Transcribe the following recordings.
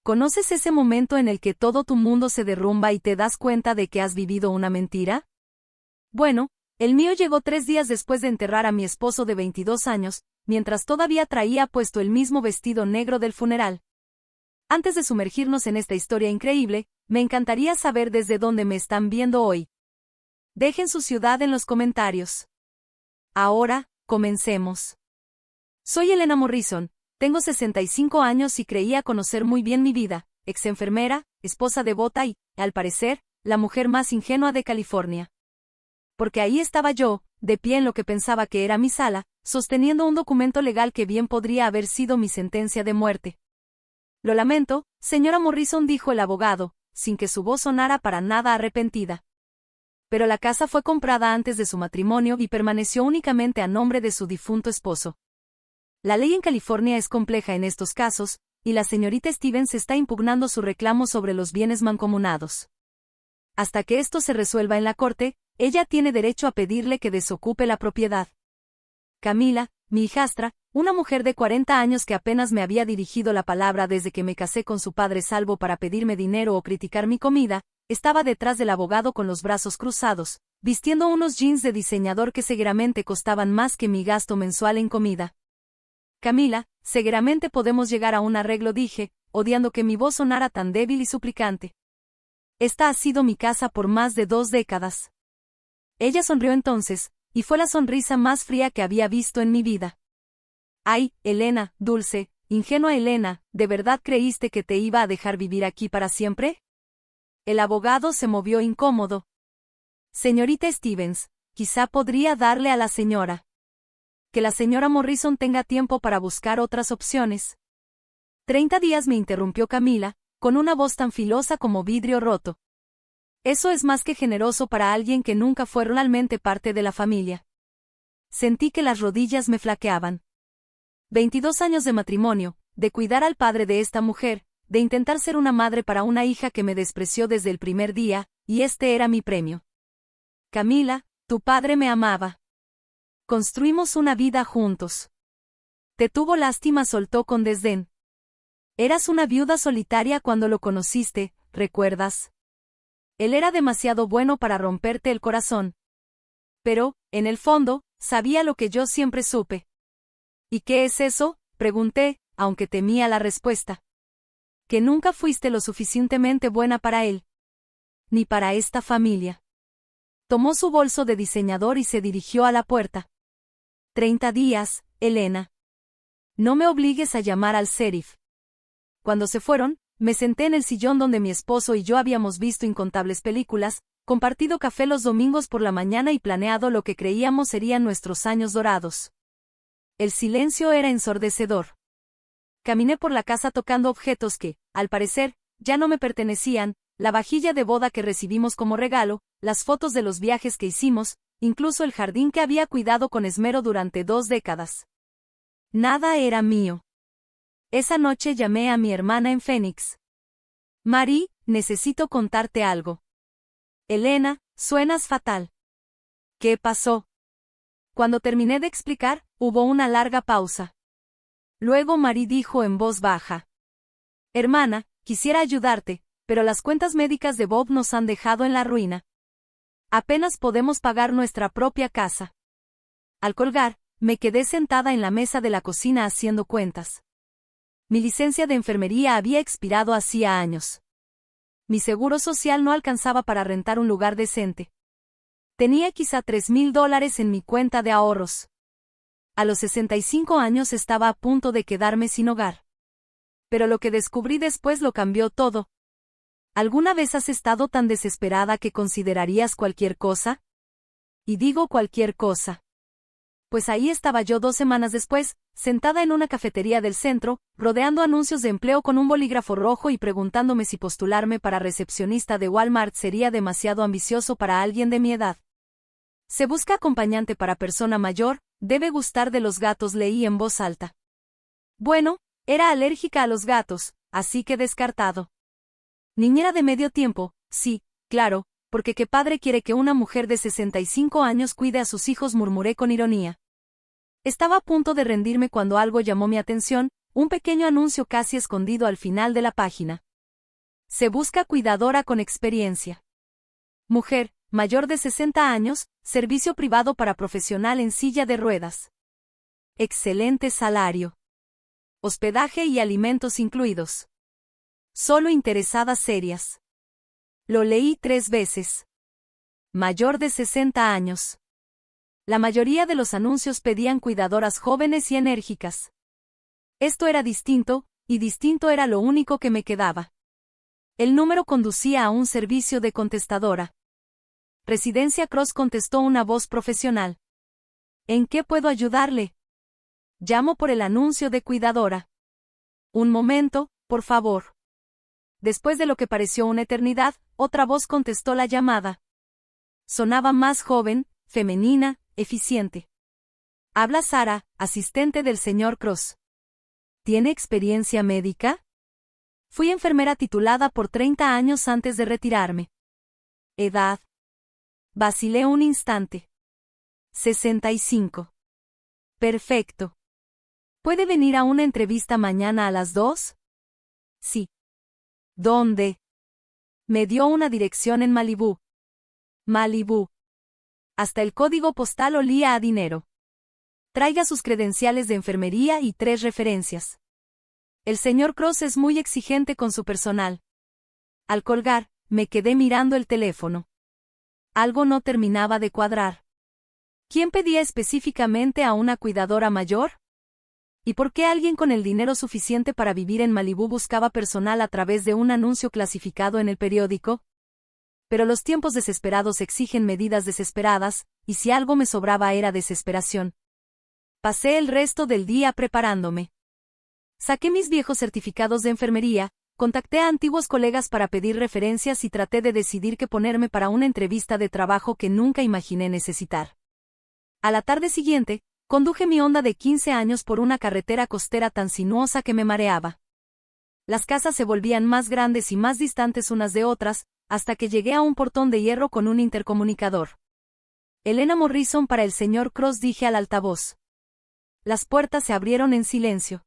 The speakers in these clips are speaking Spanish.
¿Conoces ese momento en el que todo tu mundo se derrumba y te das cuenta de que has vivido una mentira? Bueno, el mío llegó 3 días después de enterrar a mi esposo de 22 años, mientras todavía traía puesto el mismo vestido negro del funeral. Antes de sumergirnos en esta historia increíble, me encantaría saber desde dónde me están viendo hoy. Dejen su ciudad en los comentarios. Ahora, comencemos. Soy Elena Morrison, tengo 65 años y creía conocer muy bien mi vida, ex enfermera, esposa devota y, al parecer, la mujer más ingenua de California. Porque ahí estaba yo, de pie en lo que pensaba que era mi sala, sosteniendo un documento legal que bien podría haber sido mi sentencia de muerte. Lo lamento, señora Morrison, dijo el abogado, sin que su voz sonara para nada arrepentida. Pero la casa fue comprada antes de su matrimonio y permaneció únicamente a nombre de su difunto esposo. La ley en California es compleja en estos casos, y la señorita Stevens está impugnando su reclamo sobre los bienes mancomunados. Hasta que esto se resuelva en la corte, ella tiene derecho a pedirle que desocupe la propiedad. Camila, mi hijastra, una mujer de 40 años que apenas me había dirigido la palabra desde que me casé con su padre salvo para pedirme dinero o criticar mi comida, estaba detrás del abogado con los brazos cruzados, vistiendo unos jeans de diseñador que seguramente costaban más que mi gasto mensual en comida. Camila, seguramente podemos llegar a un arreglo, dije, odiando que mi voz sonara tan débil y suplicante. Esta ha sido mi casa por más de 2 décadas. Ella sonrió entonces, y fue la sonrisa más fría que había visto en mi vida. Ay, Elena, dulce, ingenua Elena, ¿de verdad creíste que te iba a dejar vivir aquí para siempre? El abogado se movió incómodo. Señorita Stevens, quizá podría darle a la señora. Que la señora Morrison tenga tiempo para buscar otras opciones. 30 días, me interrumpió Camila, con una voz tan filosa como vidrio roto. Eso es más que generoso para alguien que nunca fue realmente parte de la familia. Sentí que las rodillas me flaqueaban. 22 años de matrimonio, de cuidar al padre de esta mujer, de intentar ser una madre para una hija que me despreció desde el primer día, y este era mi premio. Camila, tu padre me amaba. Construimos una vida juntos. Te tuvo lástima, soltó con desdén. Eras una viuda solitaria cuando lo conociste, ¿recuerdas? Él era demasiado bueno para romperte el corazón. Pero, en el fondo, sabía lo que yo siempre supe. ¿Y qué es eso?, pregunté, aunque temía la respuesta. Que nunca fuiste lo suficientemente buena para él. Ni para esta familia. Tomó su bolso de diseñador y se dirigió a la puerta. 30 días, Elena. No me obligues a llamar al sheriff. Cuando se fueron, me senté en el sillón donde mi esposo y yo habíamos visto incontables películas, compartido café los domingos por la mañana y planeado lo que creíamos serían nuestros años dorados. El silencio era ensordecedor. Caminé por la casa tocando objetos que, al parecer, ya no me pertenecían, la vajilla de boda que recibimos como regalo, las fotos de los viajes que hicimos, incluso el jardín que había cuidado con esmero durante 2 décadas. Nada era mío. Esa noche llamé a mi hermana en Phoenix. Marie, necesito contarte algo. Elena, suenas fatal. ¿Qué pasó? Cuando terminé de explicar, hubo una larga pausa. Luego Marie dijo en voz baja. Hermana, quisiera ayudarte, pero las cuentas médicas de Bob nos han dejado en la ruina. Apenas podemos pagar nuestra propia casa. Al colgar, me quedé sentada en la mesa de la cocina haciendo cuentas. Mi licencia de enfermería había expirado hacía años. Mi seguro social no alcanzaba para rentar un lugar decente. Tenía quizá $3,000 en mi cuenta de ahorros. A los 65 años estaba a punto de quedarme sin hogar. Pero lo que descubrí después lo cambió todo. ¿Alguna vez has estado tan desesperada que considerarías cualquier cosa? Y digo cualquier cosa. Pues ahí estaba yo 2 semanas después, sentada en una cafetería del centro, rodeando anuncios de empleo con un bolígrafo rojo y preguntándome si postularme para recepcionista de Walmart sería demasiado ambicioso para alguien de mi edad. Se busca acompañante para persona mayor, debe gustar de los gatos, leí en voz alta. Bueno, era alérgica a los gatos, así que descartado. Niñera de medio tiempo, sí, claro, porque qué padre quiere que una mujer de 65 años cuide a sus hijos, murmuré con ironía. Estaba a punto de rendirme cuando algo llamó mi atención, un pequeño anuncio casi escondido al final de la página. Se busca cuidadora con experiencia. Mujer, mayor de 60 años, servicio privado para profesional en silla de ruedas. Excelente salario. Hospedaje y alimentos incluidos. Solo interesadas serias. Lo leí 3 veces. Mayor de 60 años. La mayoría de los anuncios pedían cuidadoras jóvenes y enérgicas. Esto era distinto, y distinto era lo único que me quedaba. El número conducía a un servicio de contestadora. Residencia Cross, contestó una voz profesional. ¿En qué puedo ayudarle? Llamo por el anuncio de cuidadora. Un momento, por favor. Después de lo que pareció una eternidad, otra voz contestó la llamada. Sonaba más joven, femenina, eficiente. Habla Sara, asistente del señor Cross. ¿Tiene experiencia médica? Fui enfermera titulada por 30 años antes de retirarme. Edad. Vacilé un instante. 65. Perfecto. ¿Puede venir a una entrevista mañana a las 2? Sí. ¿Dónde? Me dio una dirección en Malibú. Malibú. Hasta el código postal olía a dinero. Traiga sus credenciales de enfermería y 3 referencias. El señor Cross es muy exigente con su personal. Al colgar, me quedé mirando el teléfono. Algo no terminaba de cuadrar. ¿Quién pedía específicamente a una cuidadora mayor? ¿Y por qué alguien con el dinero suficiente para vivir en Malibú buscaba personal a través de un anuncio clasificado en el periódico? Pero los tiempos desesperados exigen medidas desesperadas, y si algo me sobraba era desesperación. Pasé el resto del día preparándome. Saqué mis viejos certificados de enfermería, contacté a antiguos colegas para pedir referencias y traté de decidir qué ponerme para una entrevista de trabajo que nunca imaginé necesitar. A la tarde siguiente, conduje mi Honda de 15 años por una carretera costera tan sinuosa que me mareaba. Las casas se volvían más grandes y más distantes unas de otras, hasta que llegué a un portón de hierro con un intercomunicador. Elena Morrison para el señor Cross, dije al altavoz. Las puertas se abrieron en silencio.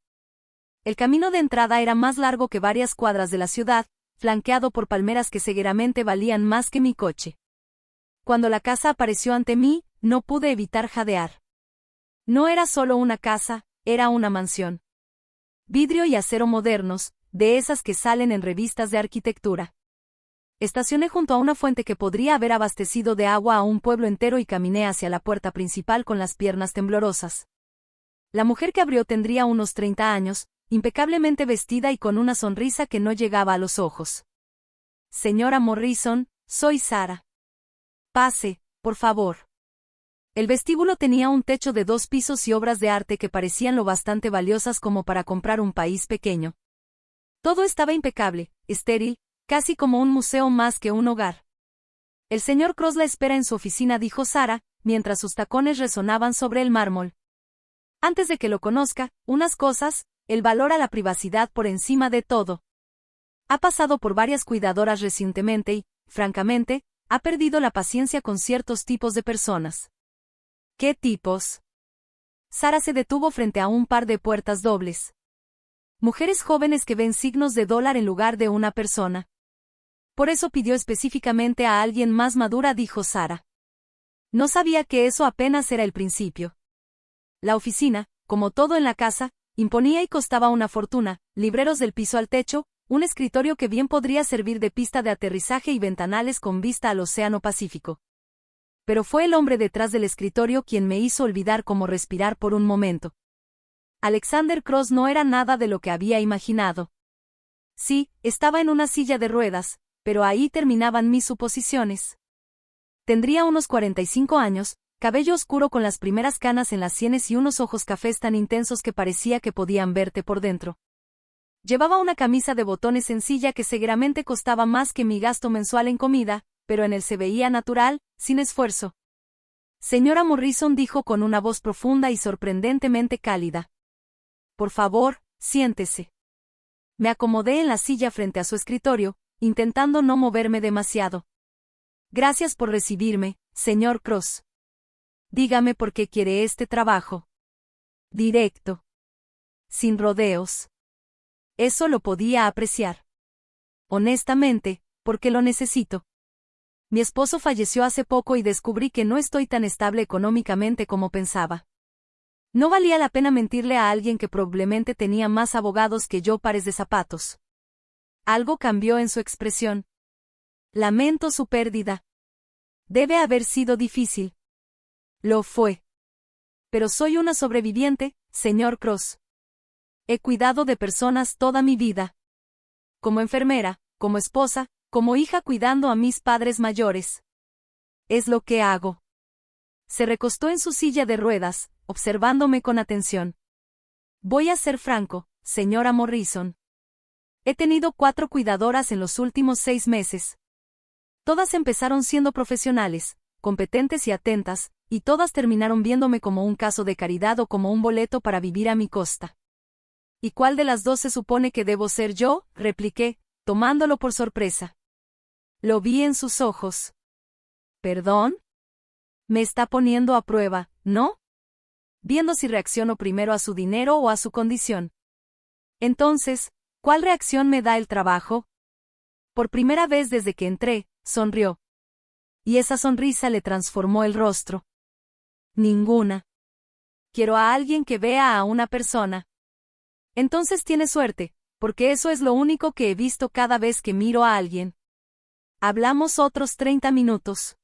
El camino de entrada era más largo que varias cuadras de la ciudad, flanqueado por palmeras que cegueramente valían más que mi coche. Cuando la casa apareció ante mí, no pude evitar jadear. No era solo una casa, era una mansión. Vidrio y acero modernos, de esas que salen en revistas de arquitectura. Estacioné junto a una fuente que podría haber abastecido de agua a un pueblo entero y caminé hacia la puerta principal con las piernas temblorosas. La mujer que abrió tendría unos 30 años, impecablemente vestida y con una sonrisa que no llegaba a los ojos. Señora Morrison, soy Sara. Pase, por favor. El vestíbulo tenía un techo de 2 pisos y obras de arte que parecían lo bastante valiosas como para comprar un país pequeño. Todo estaba impecable, estéril, casi como un museo más que un hogar. El señor Cross la espera en su oficina, dijo Sara, mientras sus tacones resonaban sobre el mármol. Antes de que lo conozca, unas cosas, el valor a la privacidad por encima de todo. Ha pasado por varias cuidadoras recientemente y, francamente, ha perdido la paciencia con ciertos tipos de personas. ¿Qué tipos? Sara se detuvo frente a un par de puertas dobles. Mujeres jóvenes que ven signos de dólar en lugar de una persona. Por eso pidió específicamente a alguien más madura, dijo Sara. No sabía que eso apenas era el principio. La oficina, como todo en la casa, imponía y costaba una fortuna, libreros del piso al techo, un escritorio que bien podría servir de pista de aterrizaje y ventanales con vista al Océano Pacífico. Pero fue el hombre detrás del escritorio quien me hizo olvidar cómo respirar por un momento. Alexander Cross no era nada de lo que había imaginado. Sí, estaba en una silla de ruedas, pero ahí terminaban mis suposiciones. Tendría unos 45 años, cabello oscuro con las primeras canas en las sienes y unos ojos cafés tan intensos que parecía que podían verte por dentro. Llevaba una camisa de botones sencilla que seguramente costaba más que mi gasto mensual en comida, pero en él se veía natural, sin esfuerzo. Señora Morrison, dijo con una voz profunda y sorprendentemente cálida. Por favor, siéntese. Me acomodé en la silla frente a su escritorio, intentando no moverme demasiado. Gracias por recibirme, señor Cross. Dígame por qué quiere este trabajo. Directo. Sin rodeos. Eso lo podía apreciar. Honestamente, porque lo necesito. Mi esposo falleció hace poco y descubrí que no estoy tan estable económicamente como pensaba. No valía la pena mentirle a alguien que probablemente tenía más abogados que yo pares de zapatos. Algo cambió en su expresión. Lamento su pérdida. Debe haber sido difícil. Lo fue. Pero soy una sobreviviente, señor Cross. He cuidado de personas toda mi vida. Como enfermera, como esposa, como hija cuidando a mis padres mayores. Es lo que hago. Se recostó en su silla de ruedas, observándome con atención. Voy a ser franco, señora Morrison. He tenido 4 cuidadoras en los últimos 6 meses. Todas empezaron siendo profesionales, competentes y atentas, y todas terminaron viéndome como un caso de caridad o como un boleto para vivir a mi costa. ¿Y cuál de las dos se supone que debo ser yo?, repliqué, tomándolo por sorpresa. Lo vi en sus ojos. ¿Perdón? Me está poniendo a prueba, ¿no? Viendo si reacciono primero a su dinero o a su condición. Entonces, ¿cuál reacción me da el trabajo? Por primera vez desde que entré, sonrió. Y esa sonrisa le transformó el rostro. Ninguna. Quiero a alguien que vea a una persona. Entonces tiene suerte, porque eso es lo único que he visto cada vez que miro a alguien. Hablamos otros 30 minutos.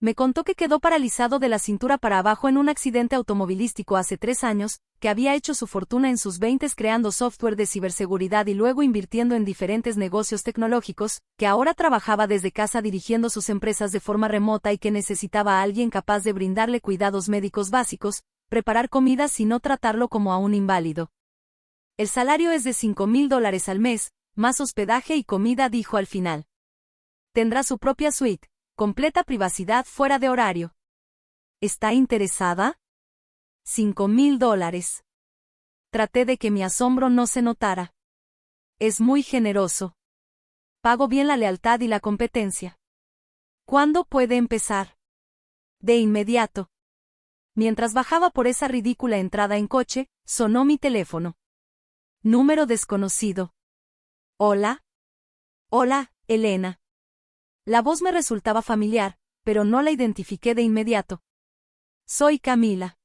Me contó que quedó paralizado de la cintura para abajo en un accidente automovilístico hace 3 años, que había hecho su fortuna en sus 20s creando software de ciberseguridad y luego invirtiendo en diferentes negocios tecnológicos, que ahora trabajaba desde casa dirigiendo sus empresas de forma remota y que necesitaba a alguien capaz de brindarle cuidados médicos básicos, preparar comidas y no tratarlo como a un inválido. El salario es de $5,000 al mes, más hospedaje y comida, dijo al final. Tendrá su propia suite. Completa privacidad fuera de horario. ¿Está interesada? $5,000. Traté de que mi asombro no se notara. Es muy generoso. Pago bien la lealtad y la competencia. ¿Cuándo puede empezar? De inmediato. Mientras bajaba por esa ridícula entrada en coche, sonó mi teléfono. Número desconocido. Hola. Hola, Elena. La voz me resultaba familiar, pero no la identifiqué de inmediato. Soy Camila.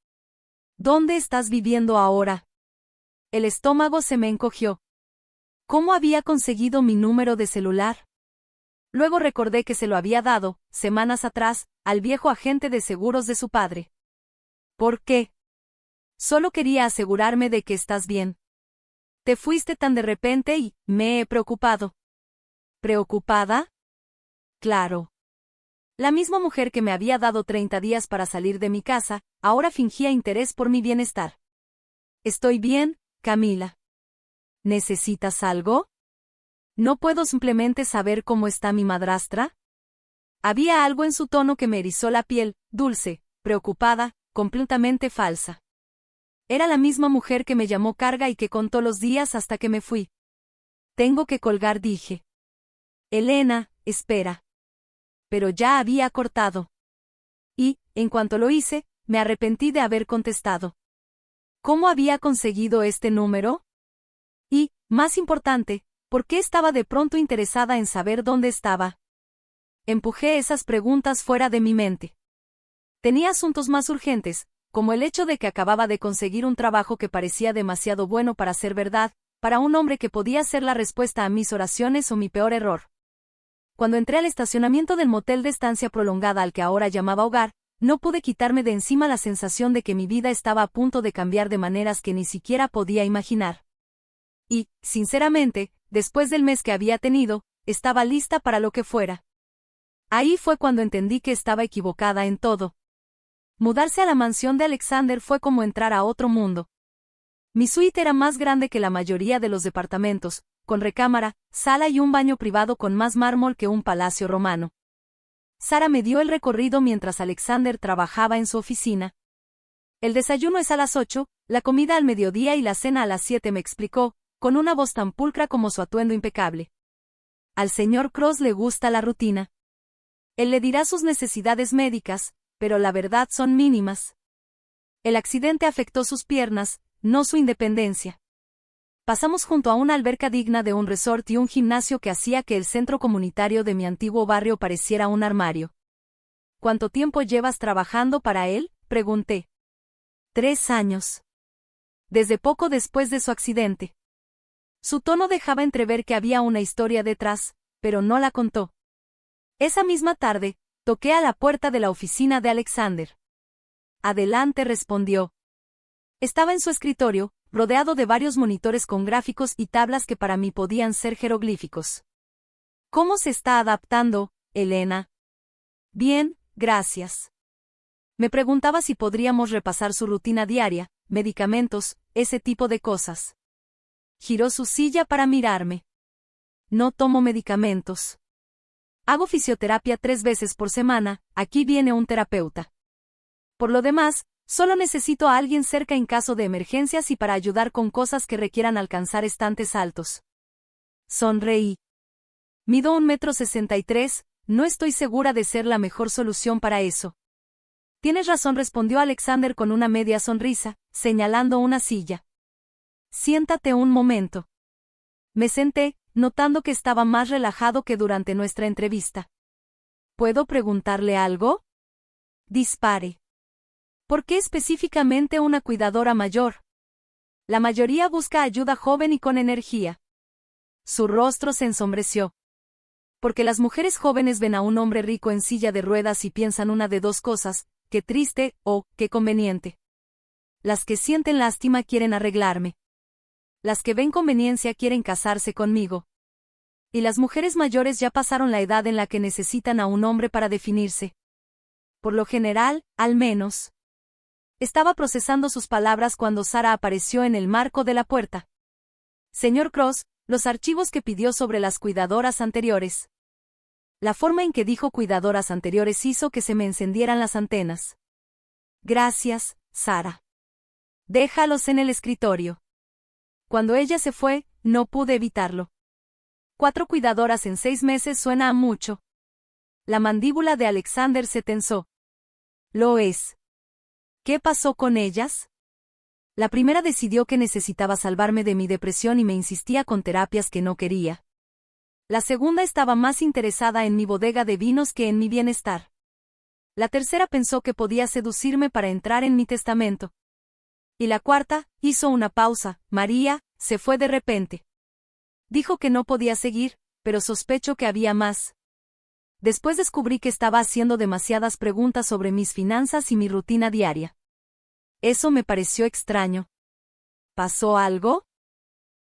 ¿Dónde estás viviendo ahora? El estómago se me encogió. ¿Cómo había conseguido mi número de celular? Luego recordé que se lo había dado, semanas atrás, al viejo agente de seguros de su padre. ¿Por qué? Solo quería asegurarme de que estás bien. Te fuiste tan de repente y me he preocupado. ¿Preocupada? Claro. La misma mujer que me había dado 30 días para salir de mi casa, ahora fingía interés por mi bienestar. Estoy bien, Camila. ¿Necesitas algo? ¿No puedo simplemente saber cómo está mi madrastra? Había algo en su tono que me erizó la piel, dulce, preocupada, completamente falsa. Era la misma mujer que me llamó carga y que contó los días hasta que me fui. Tengo que colgar, dije. Elena, espera. Pero ya había cortado. Y, en cuanto lo hice, me arrepentí de haber contestado. ¿Cómo había conseguido este número? Y, más importante, ¿por qué estaba de pronto interesada en saber dónde estaba? Empujé esas preguntas fuera de mi mente. Tenía asuntos más urgentes, como el hecho de que acababa de conseguir un trabajo que parecía demasiado bueno para ser verdad, para un hombre que podía ser la respuesta a mis oraciones o mi peor error. Cuando entré al estacionamiento del motel de estancia prolongada al que ahora llamaba hogar, no pude quitarme de encima la sensación de que mi vida estaba a punto de cambiar de maneras que ni siquiera podía imaginar. Y, sinceramente, después del mes que había tenido, estaba lista para lo que fuera. Ahí fue cuando entendí que estaba equivocada en todo. Mudarse a la mansión de Alexander fue como entrar a otro mundo. Mi suite era más grande que la mayoría de los departamentos, con recámara, sala y un baño privado con más mármol que un palacio romano. Sara me dio el recorrido mientras Alexander trabajaba en su oficina. El desayuno es a las 8, la comida al mediodía y la cena a las 7, me explicó, con una voz tan pulcra como su atuendo impecable. Al señor Cross le gusta la rutina. Él le dirá sus necesidades médicas, pero la verdad son mínimas. El accidente afectó sus piernas, no su independencia. Pasamos junto a una alberca digna de un resort y un gimnasio que hacía que el centro comunitario de mi antiguo barrio pareciera un armario. ¿Cuánto tiempo llevas trabajando para él?, pregunté. 3 años. Desde poco después de su accidente. Su tono dejaba entrever que había una historia detrás, pero no la contó. Esa misma tarde, toqué a la puerta de la oficina de Alexander. Adelante, respondió. Estaba en su escritorio, rodeado de varios monitores con gráficos y tablas que para mí podían ser jeroglíficos. ¿Cómo se está adaptando, Elena? Bien, gracias. Me preguntaba si podríamos repasar su rutina diaria, medicamentos, ese tipo de cosas. Giró su silla para mirarme. No tomo medicamentos. Hago fisioterapia 3 veces por semana, aquí viene un terapeuta. Por lo demás, solo necesito a alguien cerca en caso de emergencias y para ayudar con cosas que requieran alcanzar estantes altos. Sonreí. Mido 1,63 m, no estoy segura de ser la mejor solución para eso. Tienes razón, respondió Alexander con una media sonrisa, señalando una silla. Siéntate un momento. Me senté, notando que estaba más relajado que durante nuestra entrevista. ¿Puedo preguntarle algo? Dispare. ¿Por qué específicamente una cuidadora mayor? La mayoría busca ayuda joven y con energía. Su rostro se ensombreció. Porque las mujeres jóvenes ven a un hombre rico en silla de ruedas y piensan una de 2 cosas, qué triste o qué conveniente. Las que sienten lástima quieren arreglarme. Las que ven conveniencia quieren casarse conmigo. Y las mujeres mayores ya pasaron la edad en la que necesitan a un hombre para definirse. Por lo general, al menos. Estaba procesando sus palabras cuando Sara apareció en el marco de la puerta. Señor Cross, los archivos que pidió sobre las cuidadoras anteriores. La forma en que dijo cuidadoras anteriores hizo que se me encendieran las antenas. Gracias, Sara. Déjalos en el escritorio. Cuando ella se fue, no pude evitarlo. 4 cuidadoras en 6 meses suena a mucho. La mandíbula de Alexander se tensó. Lo es. ¿Qué pasó con ellas? La primera decidió que necesitaba salvarme de mi depresión y me insistía con terapias que no quería. La segunda estaba más interesada en mi bodega de vinos que en mi bienestar. La tercera pensó que podía seducirme para entrar en mi testamento. Y la cuarta, hizo una pausa, María, se fue de repente. Dijo que no podía seguir, pero sospecho que había más. Después descubrí que estaba haciendo demasiadas preguntas sobre mis finanzas y mi rutina diaria. Eso me pareció extraño. ¿Pasó algo?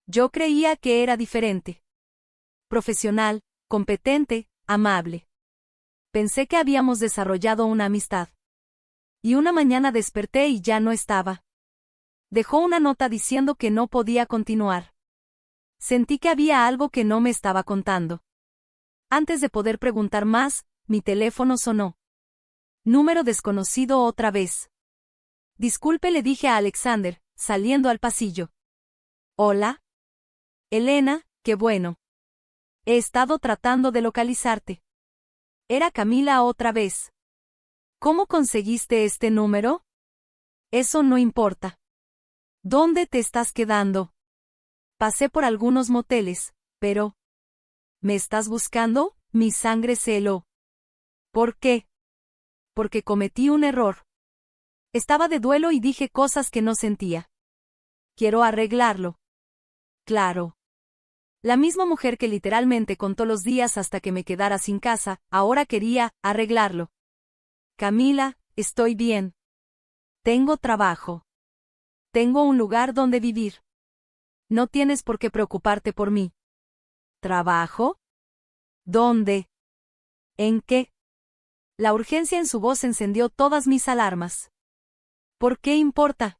Yo creía que era diferente. Profesional, competente, amable. Pensé que habíamos desarrollado una amistad. Y una mañana desperté y ya no estaba. Dejó una nota diciendo que no podía continuar. Sentí que había algo que no me estaba contando. Antes de poder preguntar más, mi teléfono sonó. Número desconocido otra vez. Disculpe, le dije a Alexander, saliendo al pasillo. Hola. Elena, qué bueno. He estado tratando de localizarte. Era Camila otra vez. ¿Cómo conseguiste este número? Eso no importa. ¿Dónde te estás quedando? Pasé por algunos moteles, pero... ¿Me estás buscando? Mi sangre se heló. ¿Por qué? Porque cometí un error. Estaba de duelo y dije cosas que no sentía. Quiero arreglarlo. Claro. La misma mujer que literalmente contó los días hasta que me quedara sin casa, ahora quería arreglarlo. Camila, estoy bien. Tengo trabajo. Tengo un lugar donde vivir. No tienes por qué preocuparte por mí. ¿Trabajo? ¿Dónde? ¿En qué? La urgencia en su voz encendió todas mis alarmas. ¿Por qué importa?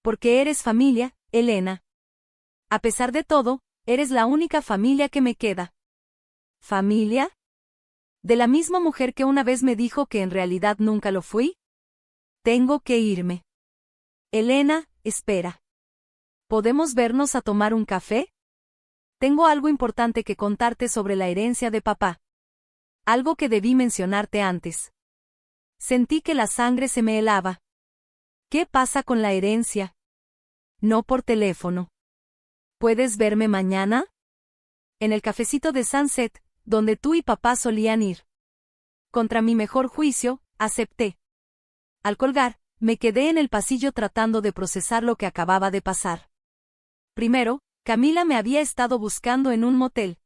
Porque eres familia, Elena. A pesar de todo, eres la única familia que me queda. ¿Familia? ¿De la misma mujer que una vez me dijo que en realidad nunca lo fui? Tengo que irme. Elena, espera. ¿Podemos vernos a tomar un café? Tengo algo importante que contarte sobre la herencia de papá. Algo que debí mencionarte antes. Sentí que la sangre se me helaba. ¿Qué pasa con la herencia? no por teléfono. ¿Puedes verme mañana? En el cafecito de Sunset, donde tú y papá solían ir. Contra mi mejor juicio, acepté. Al colgar, me quedé en el pasillo tratando de procesar lo que acababa de pasar. Primero, Camila me había estado buscando en un motel.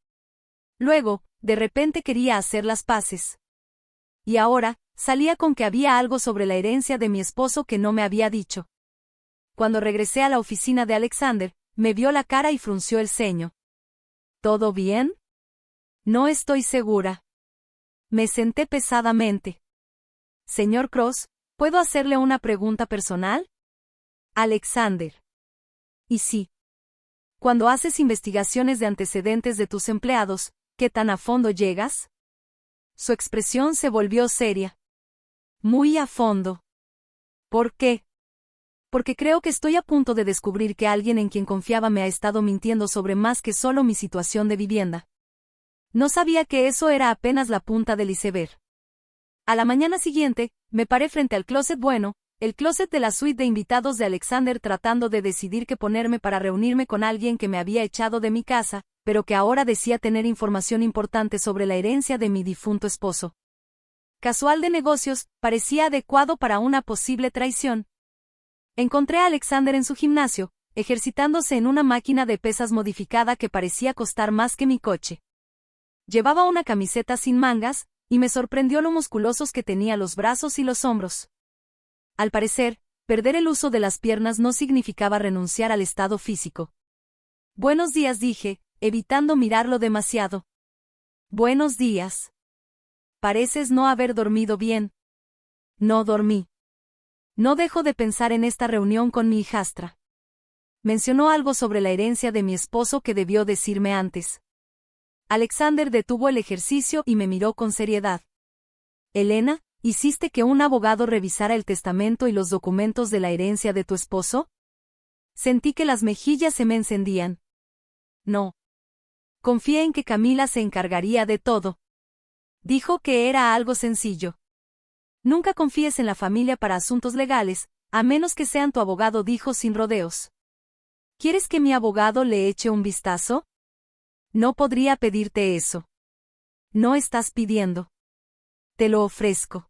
Luego, de repente quería hacer las paces. Y ahora, salía con que había algo sobre la herencia de mi esposo que no me había dicho. Cuando regresé a la oficina de Alexander, me vio la cara y frunció el ceño. ¿Todo bien? No estoy segura. Me senté pesadamente. Señor Cross, ¿puedo hacerle una pregunta personal? Alexander. Y sí. Cuando haces investigaciones de antecedentes de tus empleados, ¿qué tan a fondo llegas? Su expresión se volvió seria. Muy a fondo. ¿Por qué? Porque creo que estoy a punto de descubrir que alguien en quien confiaba me ha estado mintiendo sobre más que solo mi situación de vivienda. No sabía que eso era apenas la punta del iceberg. A la mañana siguiente, me paré frente al closet bueno, el closet de la suite de invitados de Alexander tratando de decidir qué ponerme para reunirme con alguien que me había echado de mi casa, pero que ahora decía tener información importante sobre la herencia de mi difunto esposo. Casual de negocios, parecía adecuado para una posible traición. Encontré a Alexander en su gimnasio, ejercitándose en una máquina de pesas modificada que parecía costar más que mi coche. Llevaba una camiseta sin mangas, y me sorprendió lo musculosos que tenía los brazos y los hombros. Al parecer, perder el uso de las piernas no significaba renunciar al estado físico. Buenos días, dije, evitando mirarlo demasiado. Buenos días. Pareces no haber dormido bien. No dormí. No dejo de pensar en esta reunión con mi hijastra. Mencionó algo sobre la herencia de mi esposo que debió decirme antes. Alexander detuvo el ejercicio y me miró con seriedad. Elena, ¿hiciste que un abogado revisara el testamento y los documentos de la herencia de tu esposo? Sentí que las mejillas se me encendían. No. Confié en que Camila se encargaría de todo. Dijo que era algo sencillo. Nunca confíes en la familia para asuntos legales, a menos que sean tu abogado, dijo sin rodeos. ¿Quieres que mi abogado le eche un vistazo? No podría pedirte eso. No estás pidiendo. Te lo ofrezco.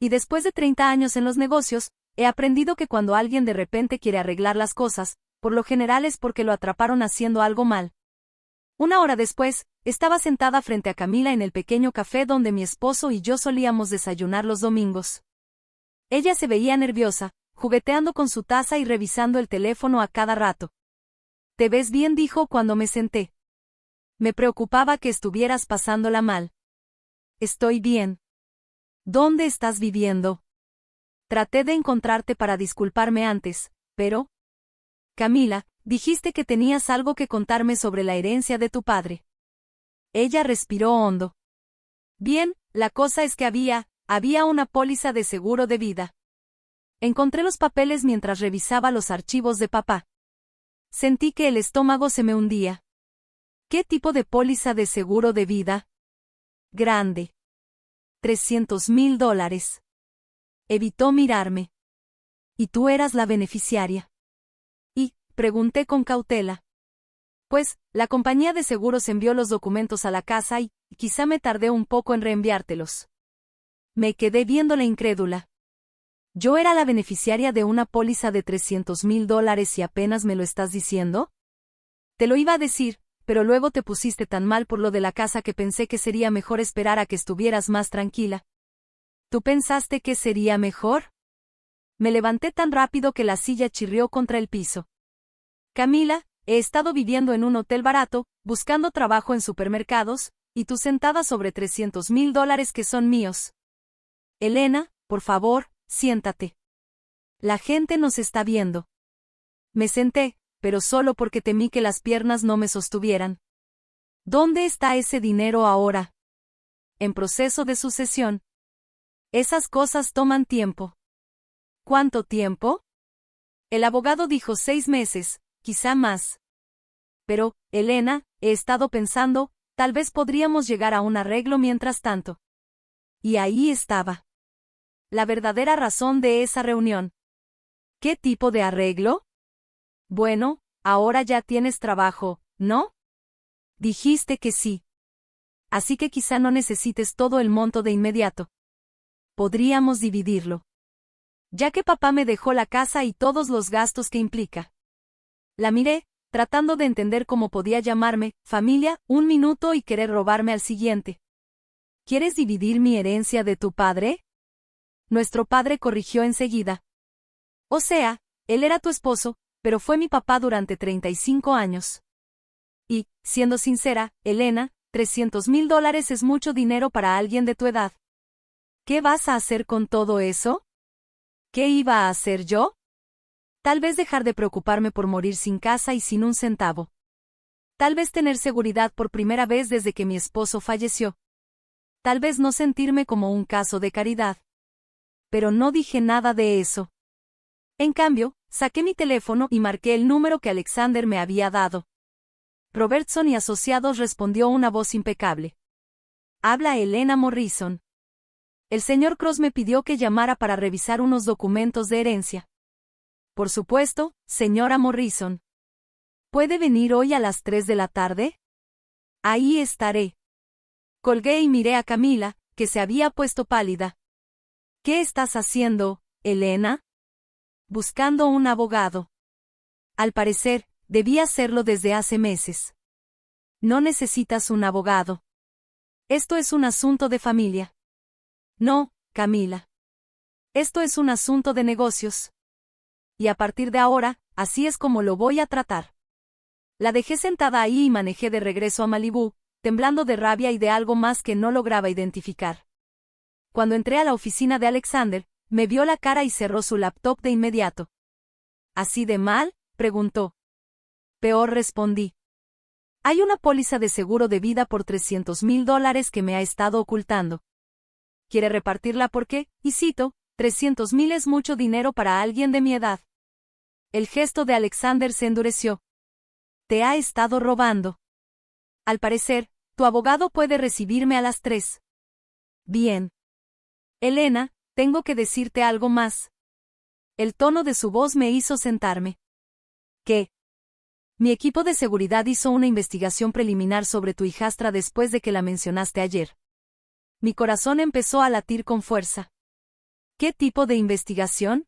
Y después de 30 años en los negocios, he aprendido que cuando alguien de repente quiere arreglar las cosas, por lo general es porque lo atraparon haciendo algo mal. Una hora después, estaba sentada frente a Camila en el pequeño café donde mi esposo y yo solíamos desayunar los domingos. Ella se veía nerviosa, jugueteando con su taza y revisando el teléfono a cada rato. «Te ves bien», dijo cuando me senté. Me preocupaba que estuvieras pasándola mal. Estoy bien. ¿Dónde estás viviendo? Traté de encontrarte para disculparme antes, pero... Camila, dijiste que tenías algo que contarme sobre la herencia de tu padre. Ella respiró hondo. Bien, la cosa es que había una póliza de seguro de vida. Encontré los papeles mientras revisaba los archivos de papá. Sentí que el estómago se me hundía. ¿Qué tipo de póliza de seguro de vida? Grande. $300,000. Evitó mirarme. ¿Y tú eras la beneficiaria? Y, pregunté con cautela. Pues, la compañía de seguros envió los documentos a la casa y, quizá me tardé un poco en reenviártelos. Me quedé viéndola incrédula. ¿Yo era la beneficiaria de una póliza de $300,000 y apenas me lo estás diciendo? Te lo iba a decir, pero luego te pusiste tan mal por lo de la casa que pensé que sería mejor esperar a que estuvieras más tranquila. ¿Tú pensaste que sería mejor? Me levanté tan rápido que la silla chirrió contra el piso. Camila, he estado viviendo en un hotel barato, buscando trabajo en supermercados, y tú sentada sobre $300,000 que son míos. Elena, por favor, siéntate. La gente nos está viendo. Me senté, pero solo porque temí que las piernas no me sostuvieran. ¿Dónde está ese dinero ahora? En proceso de sucesión. Esas cosas toman tiempo. ¿Cuánto tiempo? El abogado dijo 6 meses, quizá más. Pero, Elena, he estado pensando, tal vez podríamos llegar a un arreglo mientras tanto. Y ahí estaba. La verdadera razón de esa reunión. ¿Qué tipo de arreglo? Bueno, ahora ya tienes trabajo, ¿no? Dijiste que sí. Así que quizá no necesites todo el monto de inmediato. Podríamos dividirlo. Ya que papá me dejó la casa y todos los gastos que implica. La miré, tratando de entender cómo podía llamarme, familia, un minuto y querer robarme al siguiente. ¿Quieres dividir mi herencia de tu padre? Nuestro padre corrigió enseguida. O sea, él era tu esposo, pero fue mi papá durante 35 años. Y, siendo sincera, Elena, $300,000 es mucho dinero para alguien de tu edad. ¿Qué vas a hacer con todo eso? ¿Qué iba a hacer yo? Tal vez dejar de preocuparme por morir sin casa y sin un centavo. Tal vez tener seguridad por primera vez desde que mi esposo falleció. Tal vez no sentirme como un caso de caridad. Pero no dije nada de eso. En cambio, saqué mi teléfono y marqué el número que Alexander me había dado. Robertson y Asociados, respondió una voz impecable. Habla Elena Morrison. El señor Cross me pidió que llamara para revisar unos documentos de herencia. Por supuesto, señora Morrison. ¿Puede venir hoy a las 3 de la tarde? Ahí estaré. Colgué y miré a Camila, que se había puesto pálida. ¿Qué estás haciendo, Elena? Buscando un abogado. Al parecer, debí hacerlo desde hace meses. No necesitas un abogado. Esto es un asunto de familia. No, Camila. Esto es un asunto de negocios. Y a partir de ahora, así es como lo voy a tratar. La dejé sentada ahí y manejé de regreso a Malibú, temblando de rabia y de algo más que no lograba identificar. Cuando entré a la oficina de Alexander, me vio la cara y cerró su laptop de inmediato. ¿Así de mal?, preguntó. Peor, respondí. Hay una póliza de seguro de vida por $300,000 que me ha estado ocultando. Quiere repartirla porque, y cito, 300,000 es mucho dinero para alguien de mi edad. El gesto de Alexander se endureció. Te ha estado robando. Al parecer, tu abogado puede recibirme a las 3. Bien. Elena, tengo que decirte algo más. El tono de su voz me hizo sentarme. ¿Qué? Mi equipo de seguridad hizo una investigación preliminar sobre tu hijastra después de que la mencionaste ayer. Mi corazón empezó a latir con fuerza. ¿Qué tipo de investigación?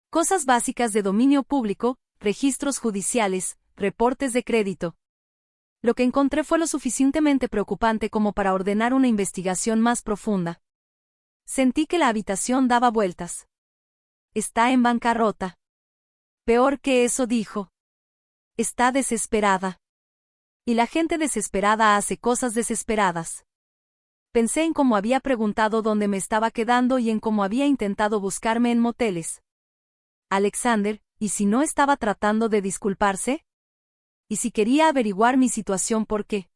Cosas básicas de dominio público, registros judiciales, reportes de crédito. Lo que encontré fue lo suficientemente preocupante como para ordenar una investigación más profunda. Sentí que la habitación daba vueltas. Está en bancarrota. Peor que eso, dijo. Está desesperada. Y la gente desesperada hace cosas desesperadas. Pensé en cómo había preguntado dónde me estaba quedando y en cómo había intentado buscarme en moteles. Alexander, ¿y si no estaba tratando de disculparse? ¿Y si quería averiguar mi situación por qué?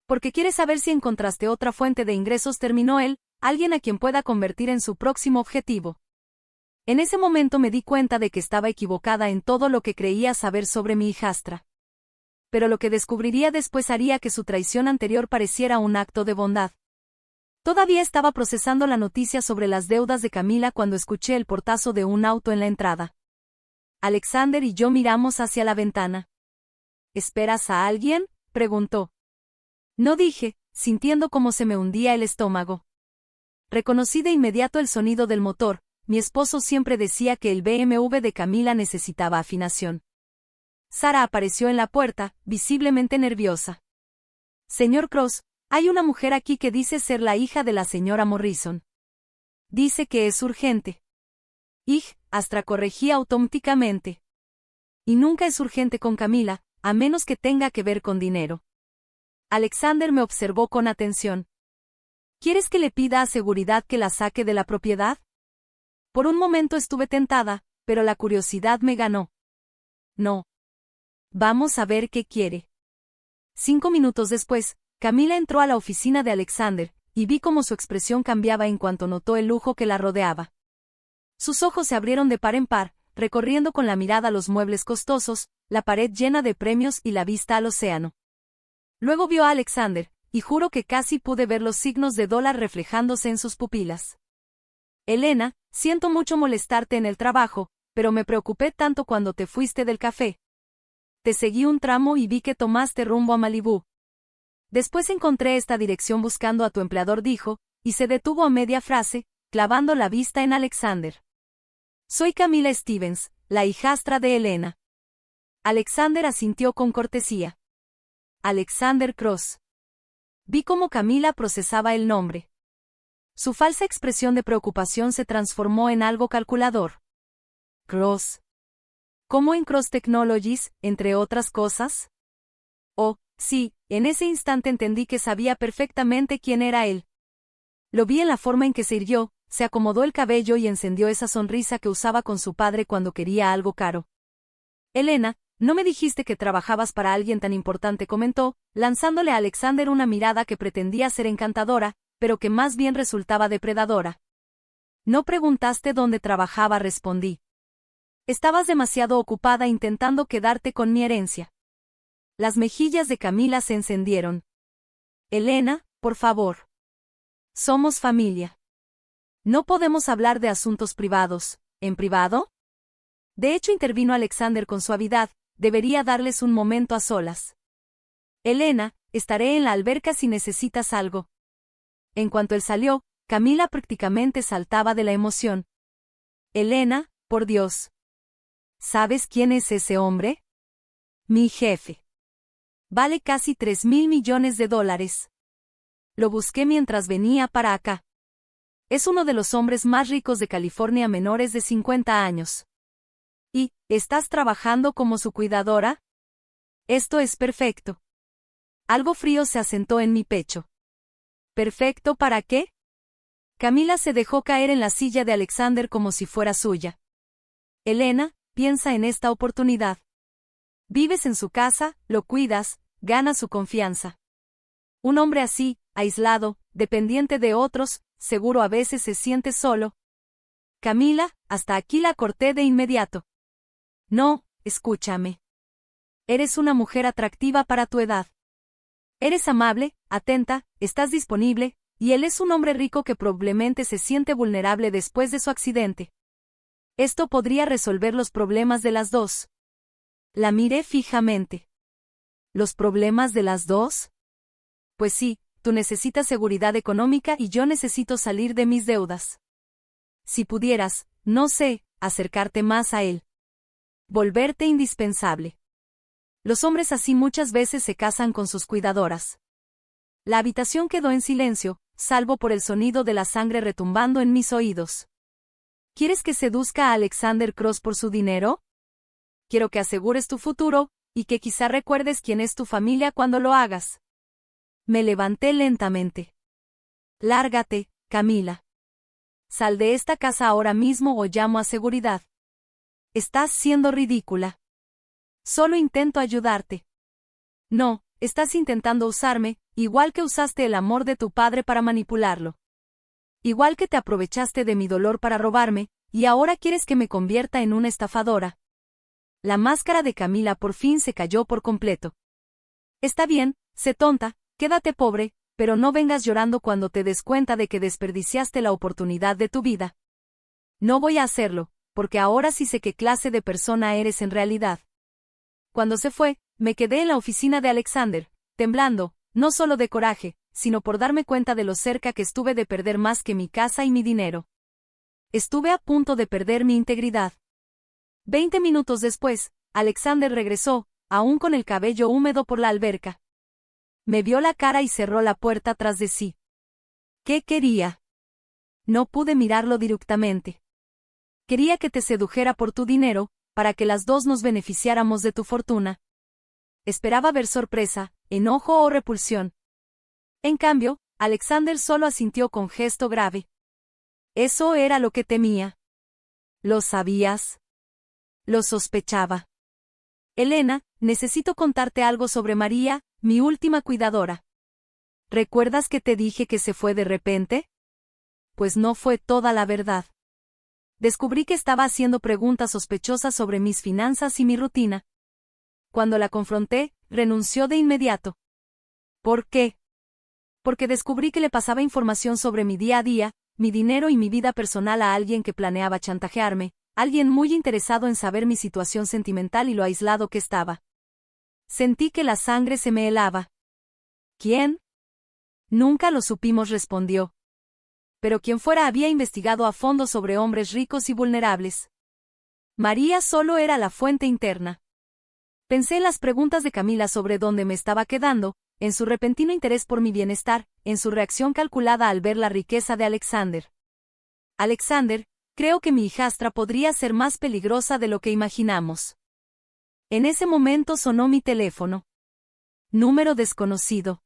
Porque quiere saber si encontraste otra fuente de ingresos, terminó él, alguien a quien pueda convertir en su próximo objetivo. En ese momento me di cuenta de que estaba equivocada en todo lo que creía saber sobre mi hijastra. Pero lo que descubriría después haría que su traición anterior pareciera un acto de bondad. Todavía estaba procesando la noticia sobre las deudas de Camila cuando escuché el portazo de un auto en la entrada. Alexander y yo miramos hacia la ventana. ¿Esperas a alguien?, preguntó. No, dije, sintiendo cómo se me hundía el estómago. Reconocí de inmediato el sonido del motor. Mi esposo siempre decía que el BMW de Camila necesitaba afinación. Sara apareció en la puerta, visiblemente nerviosa. Señor Cross, hay una mujer aquí que dice ser la hija de la señora Morrison. Dice que es urgente. Astra, corregí automáticamente. Y nunca es urgente con Camila, a menos que tenga que ver con dinero. Alexander me observó con atención. ¿Quieres que le pida a seguridad que la saque de la propiedad? Por un momento estuve tentada, pero la curiosidad me ganó. No. Vamos a ver qué quiere. 5 minutos después, Camila entró a la oficina de Alexander, y vi cómo su expresión cambiaba en cuanto notó el lujo que la rodeaba. Sus ojos se abrieron de par en par, recorriendo con la mirada los muebles costosos, la pared llena de premios y la vista al océano. Luego vio a Alexander, y juro que casi pude ver los signos de dólar reflejándose en sus pupilas. Elena, siento mucho molestarte en el trabajo, pero me preocupé tanto cuando te fuiste del café. Te seguí un tramo y vi que tomaste rumbo a Malibú. Después encontré esta dirección buscando a tu empleador, dijo, y se detuvo a media frase, clavando la vista en Alexander. Soy Camila Stevens, la hijastra de Elena. Alexander asintió con cortesía. Alexander Cross. Vi cómo Camila procesaba el nombre. Su falsa expresión de preocupación se transformó en algo calculador. Cross. ¿Cómo en Cross Technologies, entre otras cosas? Oh, sí, en ese instante entendí que sabía perfectamente quién era él. Lo vi en la forma en que se irguió, se acomodó el cabello y encendió esa sonrisa que usaba con su padre cuando quería algo caro. Elena, no me dijiste que trabajabas para alguien tan importante, comentó, lanzándole a Alexander una mirada que pretendía ser encantadora, pero que más bien resultaba depredadora. No preguntaste dónde trabajaba, respondí. Estabas demasiado ocupada intentando quedarte con mi herencia. Las mejillas de Camila se encendieron. Elena, por favor. Somos familia. No podemos hablar de asuntos privados, ¿en privado? De hecho, intervino Alexander con suavidad, debería darles un momento a solas. Elena, estaré en la alberca si necesitas algo. En cuanto él salió, Camila prácticamente saltaba de la emoción. Elena, por Dios. ¿Sabes quién es ese hombre? Mi jefe. Vale casi $3,000 millones. Lo busqué mientras venía para acá. Es uno de los hombres más ricos de California, menores de 50 años. ¿Y, estás trabajando como su cuidadora? Esto es perfecto. Algo frío se asentó en mi pecho. ¿Perfecto para qué? Camila se dejó caer en la silla de Alexander como si fuera suya. Elena, piensa en esta oportunidad. Vives en su casa, lo cuidas, ganas su confianza. Un hombre así, aislado, dependiente de otros, seguro a veces se siente solo. Camila, hasta aquí la corté de inmediato. No, escúchame. Eres una mujer atractiva para tu edad. Eres amable, atenta, estás disponible, y él es un hombre rico que probablemente se siente vulnerable después de su accidente. Esto podría resolver los problemas de las dos. La miré fijamente. ¿Los problemas de las dos? Pues sí, tú necesitas seguridad económica y yo necesito salir de mis deudas. Si pudieras, no sé, acercarte más a él. Volverte indispensable. Los hombres así muchas veces se casan con sus cuidadoras. La habitación quedó en silencio, salvo por el sonido de la sangre retumbando en mis oídos. ¿Quieres que seduzca a Alexander Cross por su dinero? Quiero que asegures tu futuro, y que quizá recuerdes quién es tu familia cuando lo hagas. Me levanté lentamente. Lárgate, Camila. Sal de esta casa ahora mismo o llamo a seguridad. Estás siendo ridícula. Solo intento ayudarte. No, estás intentando usarme, igual que usaste el amor de tu padre para manipularlo. Igual que te aprovechaste de mi dolor para robarme, y ahora quieres que me convierta en una estafadora. La máscara de Camila por fin se cayó por completo. Está bien, sé tonta, quédate pobre, pero no vengas llorando cuando te des cuenta de que desperdiciaste la oportunidad de tu vida. No voy a hacerlo, porque ahora sí sé qué clase de persona eres en realidad. Cuando se fue, me quedé en la oficina de Alexander, temblando, no solo de coraje, sino por darme cuenta de lo cerca que estuve de perder más que mi casa y mi dinero. Estuve a punto de perder mi integridad. 20 minutos después, Alexander regresó, aún con el cabello húmedo por la alberca. Me vio la cara y cerró la puerta tras de sí. ¿Qué quería? No pude mirarlo directamente. Quería que te sedujera por tu dinero, para que las dos nos beneficiáramos de tu fortuna. Esperaba ver sorpresa, enojo o repulsión. En cambio, Alexander solo asintió con gesto grave. Eso era lo que temía. ¿Lo sabías? Lo sospechaba. Elena, necesito contarte algo sobre María, mi última cuidadora. ¿Recuerdas que te dije que se fue de repente? Pues no fue toda la verdad. Descubrí que estaba haciendo preguntas sospechosas sobre mis finanzas y mi rutina. Cuando la confronté, renunció de inmediato. ¿Por qué? Porque descubrí que le pasaba información sobre mi día a día, mi dinero y mi vida personal a alguien que planeaba chantajearme, alguien muy interesado en saber mi situación sentimental y lo aislado que estaba. Sentí que la sangre se me helaba. ¿Quién? Nunca lo supimos, respondió. Pero quien fuera había investigado a fondo sobre hombres ricos y vulnerables. María solo era la fuente interna. Pensé en las preguntas de Camila sobre dónde me estaba quedando, en su repentino interés por mi bienestar, en su reacción calculada al ver la riqueza de Alexander. Alexander, creo que mi hijastra podría ser más peligrosa de lo que imaginamos. En ese momento sonó mi teléfono. Número desconocido.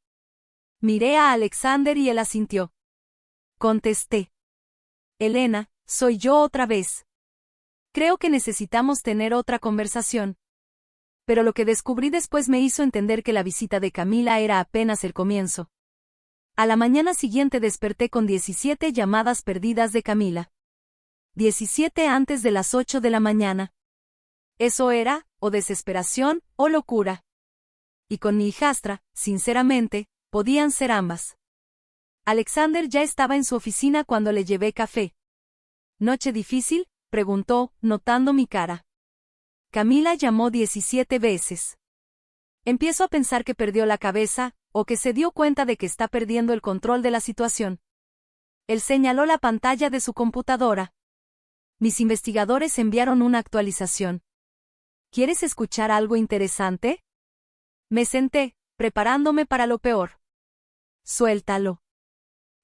Miré a Alexander y él asintió. Contesté. Elena, soy yo otra vez. Creo que necesitamos tener otra conversación. Pero lo que descubrí después me hizo entender que la visita de Camila era apenas el comienzo. A la mañana siguiente desperté con 17 llamadas perdidas de Camila. 17 antes de las 8 de la mañana. Eso era, o desesperación, o locura. Y con mi hijastra, sinceramente, podían ser ambas. Alexander ya estaba en su oficina cuando le llevé café. ¿Noche difícil?, preguntó, notando mi cara. Camila llamó 17 veces. Empiezo a pensar que perdió la cabeza, o que se dio cuenta de que está perdiendo el control de la situación. Él señaló la pantalla de su computadora. Mis investigadores enviaron una actualización. ¿Quieres escuchar algo interesante? Me senté, preparándome para lo peor. Suéltalo.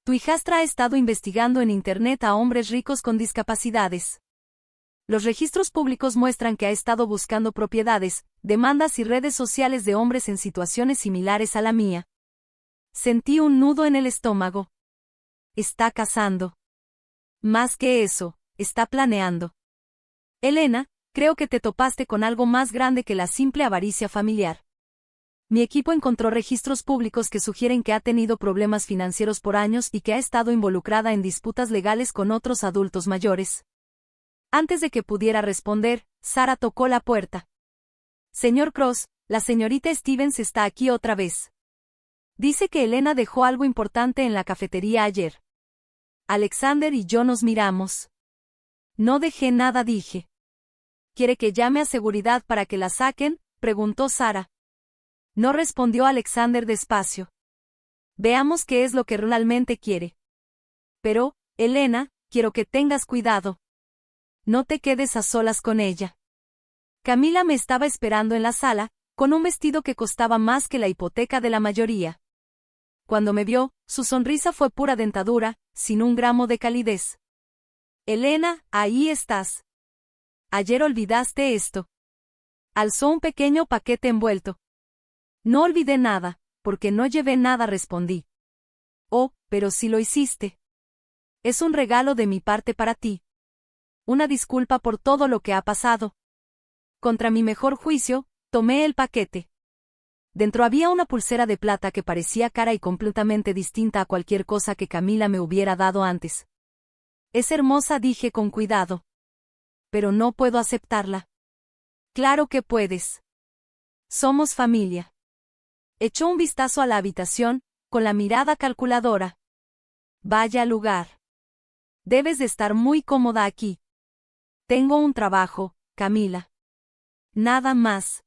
Tu hijastra ha estado investigando en Internet a hombres ricos con discapacidades. Los registros públicos muestran que ha estado buscando propiedades, demandas y redes sociales de hombres en situaciones similares a la mía. Sentí un nudo en el estómago. Está cazando. Más que eso, está planeando. Elena, creo que te topaste con algo más grande que la simple avaricia familiar. Mi equipo encontró registros públicos que sugieren que ha tenido problemas financieros por años y que ha estado involucrada en disputas legales con otros adultos mayores. Antes de que pudiera responder, Sara tocó la puerta. Señor Cross, la señorita Stevens está aquí otra vez. Dice que Elena dejó algo importante en la cafetería ayer. Alexander y yo nos miramos. No dejé nada, dije. ¿Quiere que llame a seguridad para que la saquen?, preguntó Sara. No, respondió Alexander despacio. Veamos qué es lo que realmente quiere. Pero, Elena, quiero que tengas cuidado. No te quedes a solas con ella. Camila me estaba esperando en la sala, con un vestido que costaba más que la hipoteca de la mayoría. Cuando me vio, su sonrisa fue pura dentadura, sin un gramo de calidez. Elena, ahí estás. Ayer olvidaste esto. Alzó un pequeño paquete envuelto. No olvidé nada, porque no llevé nada, respondí. Oh, pero sí lo hiciste. Es un regalo de mi parte para ti. Una disculpa por todo lo que ha pasado. Contra mi mejor juicio, tomé el paquete. Dentro había una pulsera de plata que parecía cara y completamente distinta a cualquier cosa que Camila me hubiera dado antes. Es hermosa, dije con cuidado. Pero no puedo aceptarla. Claro que puedes. Somos familia. Echó un vistazo a la habitación, con la mirada calculadora. Vaya lugar. Debes de estar muy cómoda aquí. Tengo un trabajo, Camila. Nada más.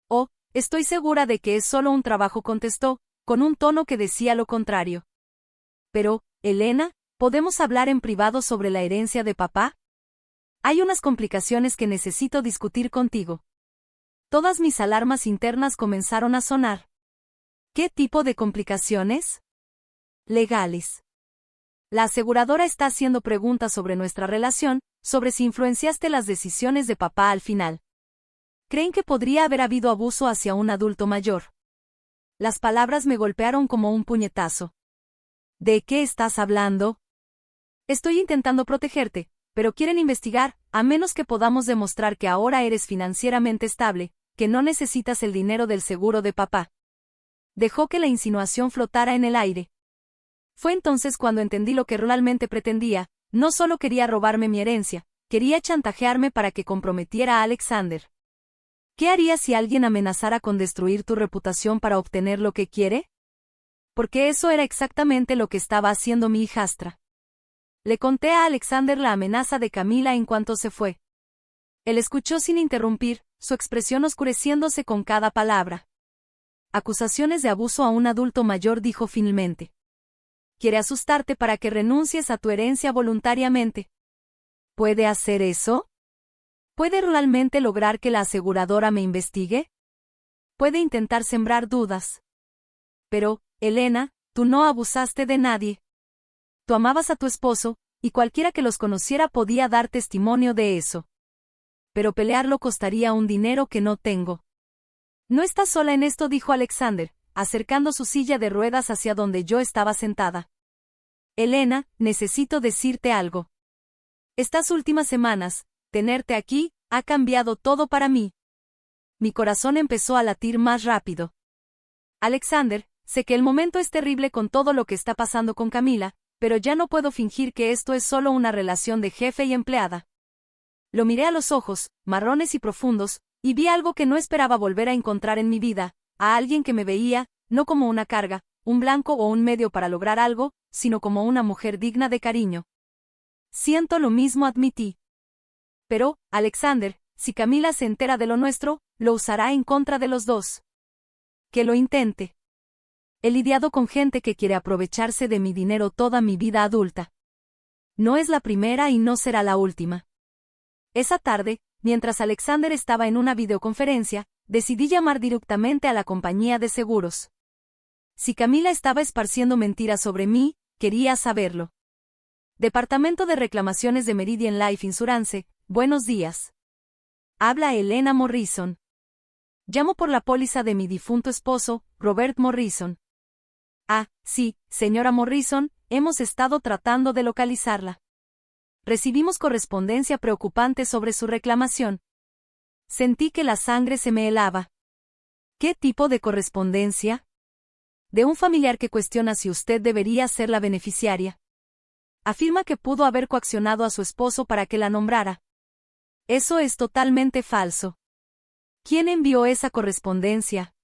Oh, estoy segura de que es solo un trabajo, contestó, con un tono que decía lo contrario. Pero, Elena, ¿podemos hablar en privado sobre la herencia de papá? Hay unas complicaciones que necesito discutir contigo. Todas mis alarmas internas comenzaron a sonar. ¿Qué tipo de complicaciones? Legales. La aseguradora está haciendo preguntas sobre nuestra relación, sobre si influenciaste las decisiones de papá al final. Creen que podría haber habido abuso hacia un adulto mayor. Las palabras me golpearon como un puñetazo. ¿De qué estás hablando? Estoy intentando protegerte, pero quieren investigar, a menos que podamos demostrar que ahora eres financieramente estable, que no necesitas el dinero del seguro de papá. Dejó que la insinuación flotara en el aire. Fue entonces cuando entendí lo que realmente pretendía. No solo quería robarme mi herencia, quería chantajearme para que comprometiera a Alexander. ¿Qué harías si alguien amenazara con destruir tu reputación para obtener lo que quiere? Porque eso era exactamente lo que estaba haciendo mi hijastra. Le conté a Alexander la amenaza de Camila en cuanto se fue. Él escuchó sin interrumpir, su expresión oscureciéndose con cada palabra. Acusaciones de abuso a un adulto mayor, dijo finalmente. Quiere asustarte para que renuncies a tu herencia voluntariamente. ¿Puede hacer eso? ¿Puede realmente lograr que la aseguradora me investigue? Puede intentar sembrar dudas. Pero, Elena, tú no abusaste de nadie. Tú amabas a tu esposo, y cualquiera que los conociera podía dar testimonio de eso. Pero pelearlo costaría un dinero que no tengo. No estás sola en esto, dijo Alexander, acercando su silla de ruedas hacia donde yo estaba sentada. Elena, necesito decirte algo. Estas últimas semanas, tenerte aquí, ha cambiado todo para mí. Mi corazón empezó a latir más rápido. Alexander, sé que el momento es terrible con todo lo que está pasando con Camila, pero ya no puedo fingir que esto es solo una relación de jefe y empleada. Lo miré a los ojos, marrones y profundos, y vi algo que no esperaba volver a encontrar en mi vida, a alguien que me veía, no como una carga, un blanco o un medio para lograr algo, sino como una mujer digna de cariño. Siento lo mismo, admití. Pero, Alexander, si Camila se entera de lo nuestro, lo usará en contra de los dos. Que lo intente. He lidiado con gente que quiere aprovecharse de mi dinero toda mi vida adulta. No es la primera y no será la última. Esa tarde, mientras Alexander estaba en una videoconferencia, decidí llamar directamente a la compañía de seguros. Si Camila estaba esparciendo mentiras sobre mí, quería saberlo. Departamento de Reclamaciones de Meridian Life Insurance, buenos días. Habla Elena Morrison. Llamo por la póliza de mi difunto esposo, Robert Morrison. Ah, sí, señora Morrison, hemos estado tratando de localizarla. Recibimos correspondencia preocupante sobre su reclamación. Sentí que la sangre se me helaba. ¿Qué tipo de correspondencia? De un familiar que cuestiona si usted debería ser la beneficiaria. Afirma que pudo haber coaccionado a su esposo para que la nombrara. Eso es totalmente falso. ¿Quién envió esa correspondencia?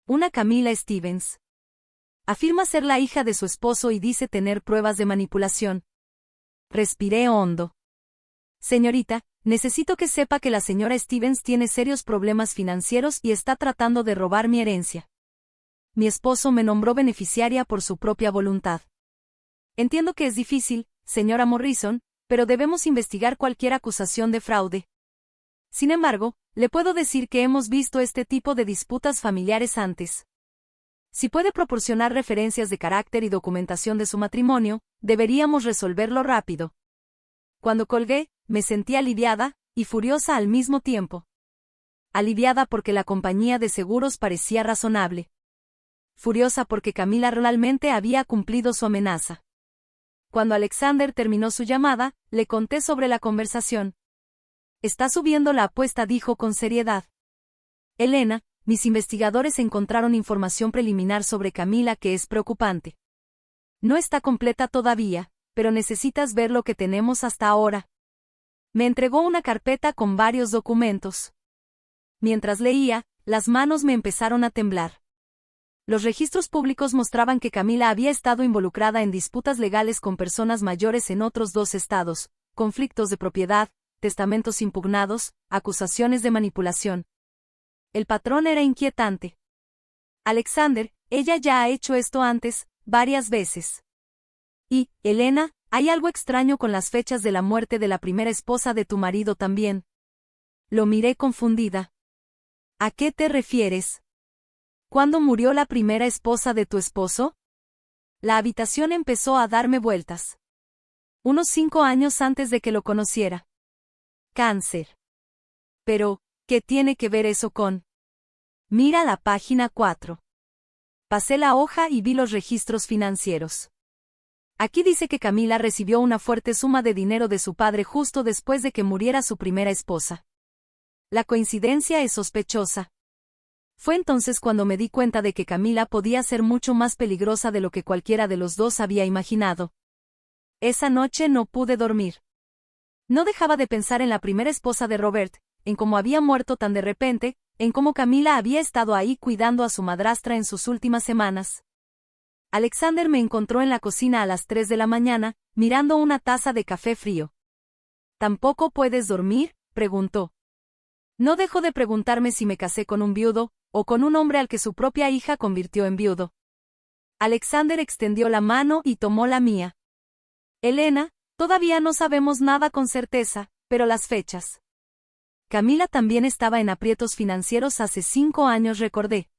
Una Camila Stevens. Afirma ser la hija de su esposo y dice tener pruebas de manipulación. Respiré hondo. Señorita, necesito que sepa que la señora Stevens tiene serios problemas financieros y está tratando de robar mi herencia. Mi esposo me nombró beneficiaria por su propia voluntad. Entiendo que es difícil, señora Morrison, pero debemos investigar cualquier acusación de fraude. Sin embargo, le puedo decir que hemos visto este tipo de disputas familiares antes. Si puede proporcionar referencias de carácter y documentación de su matrimonio, deberíamos resolverlo rápido. Cuando colgué, me sentí aliviada y furiosa al mismo tiempo. Aliviada porque la compañía de seguros parecía razonable. Furiosa porque Camila realmente había cumplido su amenaza. Cuando Alexander terminó su llamada, le conté sobre la conversación. Está subiendo la apuesta, dijo con seriedad. Elena, mis investigadores encontraron información preliminar sobre Camila que es preocupante. No está completa todavía, pero necesitas ver lo que tenemos hasta ahora. Me entregó una carpeta con varios documentos. Mientras leía, las manos me empezaron a temblar. Los registros públicos mostraban que Camila había estado involucrada en disputas legales con personas mayores en otros 2 estados, conflictos de propiedad, testamentos impugnados, acusaciones de manipulación. El patrón era inquietante. Alexander, ella ya ha hecho esto antes, varias veces. Y, Elena, hay algo extraño con las fechas de la muerte de la primera esposa de tu marido también. Lo miré confundida. ¿A qué te refieres? ¿Cuándo murió la primera esposa de tu esposo? La habitación empezó a darme vueltas. Unos 5 años antes de que lo conociera. Cáncer. Pero, ¿qué tiene que ver eso con? Mira la página 4. Pasé la hoja y vi los registros financieros. Aquí dice que Camila recibió una fuerte suma de dinero de su padre justo después de que muriera su primera esposa. La coincidencia es sospechosa. Fue entonces cuando me di cuenta de que Camila podía ser mucho más peligrosa de lo que cualquiera de los dos había imaginado. Esa noche no pude dormir. No dejaba de pensar en la primera esposa de Robert, en cómo había muerto tan de repente, en cómo Camila había estado ahí cuidando a su madrastra en sus últimas semanas. Alexander me encontró en la cocina a las 3 de la mañana, mirando una taza de café frío. ¿Tampoco puedes dormir?, preguntó. No dejó de preguntarme si me casé con un viudo, o con un hombre al que su propia hija convirtió en viudo. Alexander extendió la mano y tomó la mía. Elena, todavía no sabemos nada con certeza, pero las fechas. Camila también estaba en aprietos financieros hace 5 años, recordé.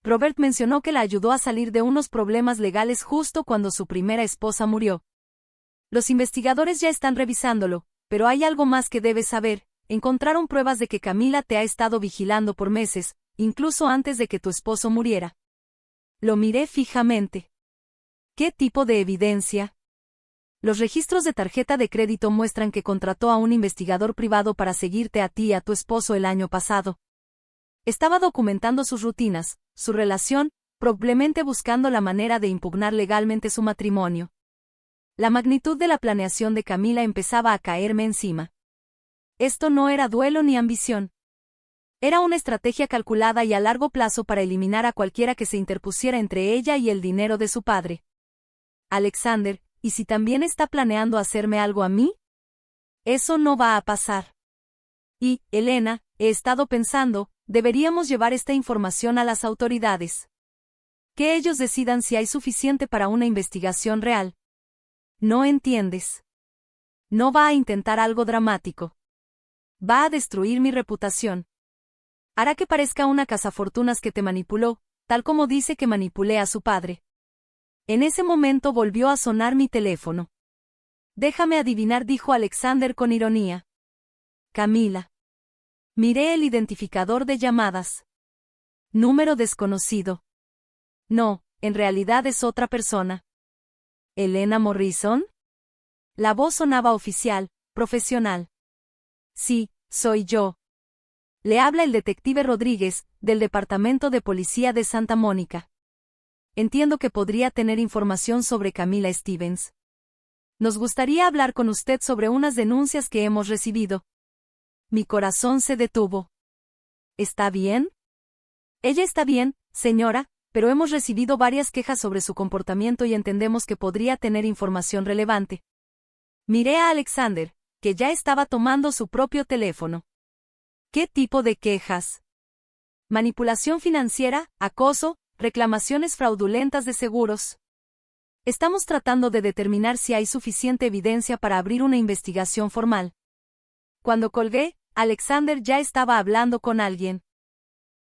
Robert mencionó que la ayudó a salir de unos problemas legales justo cuando su primera esposa murió. Los investigadores ya están revisándolo, pero hay algo más que debes saber. Encontraron pruebas de que Camila te ha estado vigilando por meses, incluso antes de que tu esposo muriera. Lo miré fijamente. ¿Qué tipo de evidencia? Los registros de tarjeta de crédito muestran que contrató a un investigador privado para seguirte a ti y a tu esposo el año pasado. Estaba documentando sus rutinas, su relación, probablemente buscando la manera de impugnar legalmente su matrimonio. La magnitud de la planeación de Camila empezaba a caerme encima. Esto no era duelo ni ambición. Era una estrategia calculada y a largo plazo para eliminar a cualquiera que se interpusiera entre ella y el dinero de su padre. Alexander, ¿y si también está planeando hacerme algo a mí? Eso no va a pasar. Y, Elena, he estado pensando, deberíamos llevar esta información a las autoridades. Que ellos decidan si hay suficiente para una investigación real. No entiendes. No va a intentar algo dramático. Va a destruir mi reputación. Hará que parezca una cazafortunas que te manipuló, tal como dice que manipulé a su padre. En ese momento volvió a sonar mi teléfono. Déjame adivinar, dijo Alexander con ironía. Camila. Miré el identificador de llamadas. Número desconocido. No, en realidad es otra persona. ¿Elena Morrison? La voz sonaba oficial, profesional. Sí, soy yo. Le habla el detective Rodríguez, del Departamento de Policía de Santa Mónica. Entiendo que podría tener información sobre Camila Stevens. Nos gustaría hablar con usted sobre unas denuncias que hemos recibido. Mi corazón se detuvo. ¿Está bien? Ella está bien, señora, pero hemos recibido varias quejas sobre su comportamiento y entendemos que podría tener información relevante. Miré a Alexander, que ya estaba tomando su propio teléfono. ¿Qué tipo de quejas? Manipulación financiera, acoso, reclamaciones fraudulentas de seguros. Estamos tratando de determinar si hay suficiente evidencia para abrir una investigación formal. Cuando colgué, Alexander ya estaba hablando con alguien.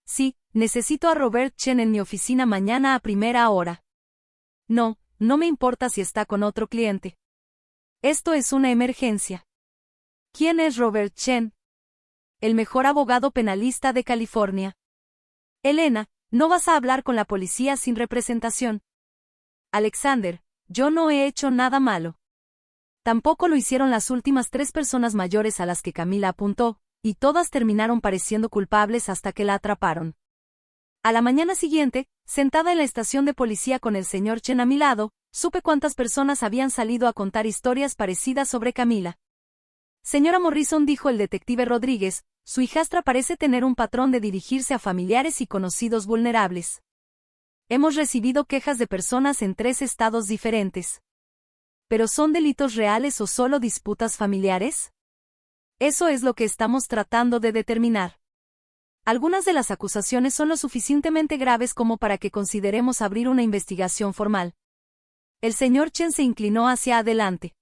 Sí, necesito a Robert Chen en mi oficina mañana a primera hora. No, no me importa si está con otro cliente. Esto es una emergencia. ¿Quién es Robert Chen? El mejor abogado penalista de California. Elena, no vas a hablar con la policía sin representación. Alexander, yo no he hecho nada malo. Tampoco lo hicieron las últimas 3 personas mayores a las que Camila apuntó, y todas terminaron pareciendo culpables hasta que la atraparon. A la mañana siguiente, sentada en la estación de policía con el señor Chen a mi lado, supe cuántas personas habían salido a contar historias parecidas sobre Camila. Señora Morrison, dijo el detective Rodríguez, su hijastra parece tener un patrón de dirigirse a familiares y conocidos vulnerables. Hemos recibido quejas de personas en 3 estados diferentes. ¿Pero son delitos reales o solo disputas familiares? Eso es lo que estamos tratando de determinar. Algunas de las acusaciones son lo suficientemente graves como para que consideremos abrir una investigación formal. El señor Chen se inclinó hacia adelante.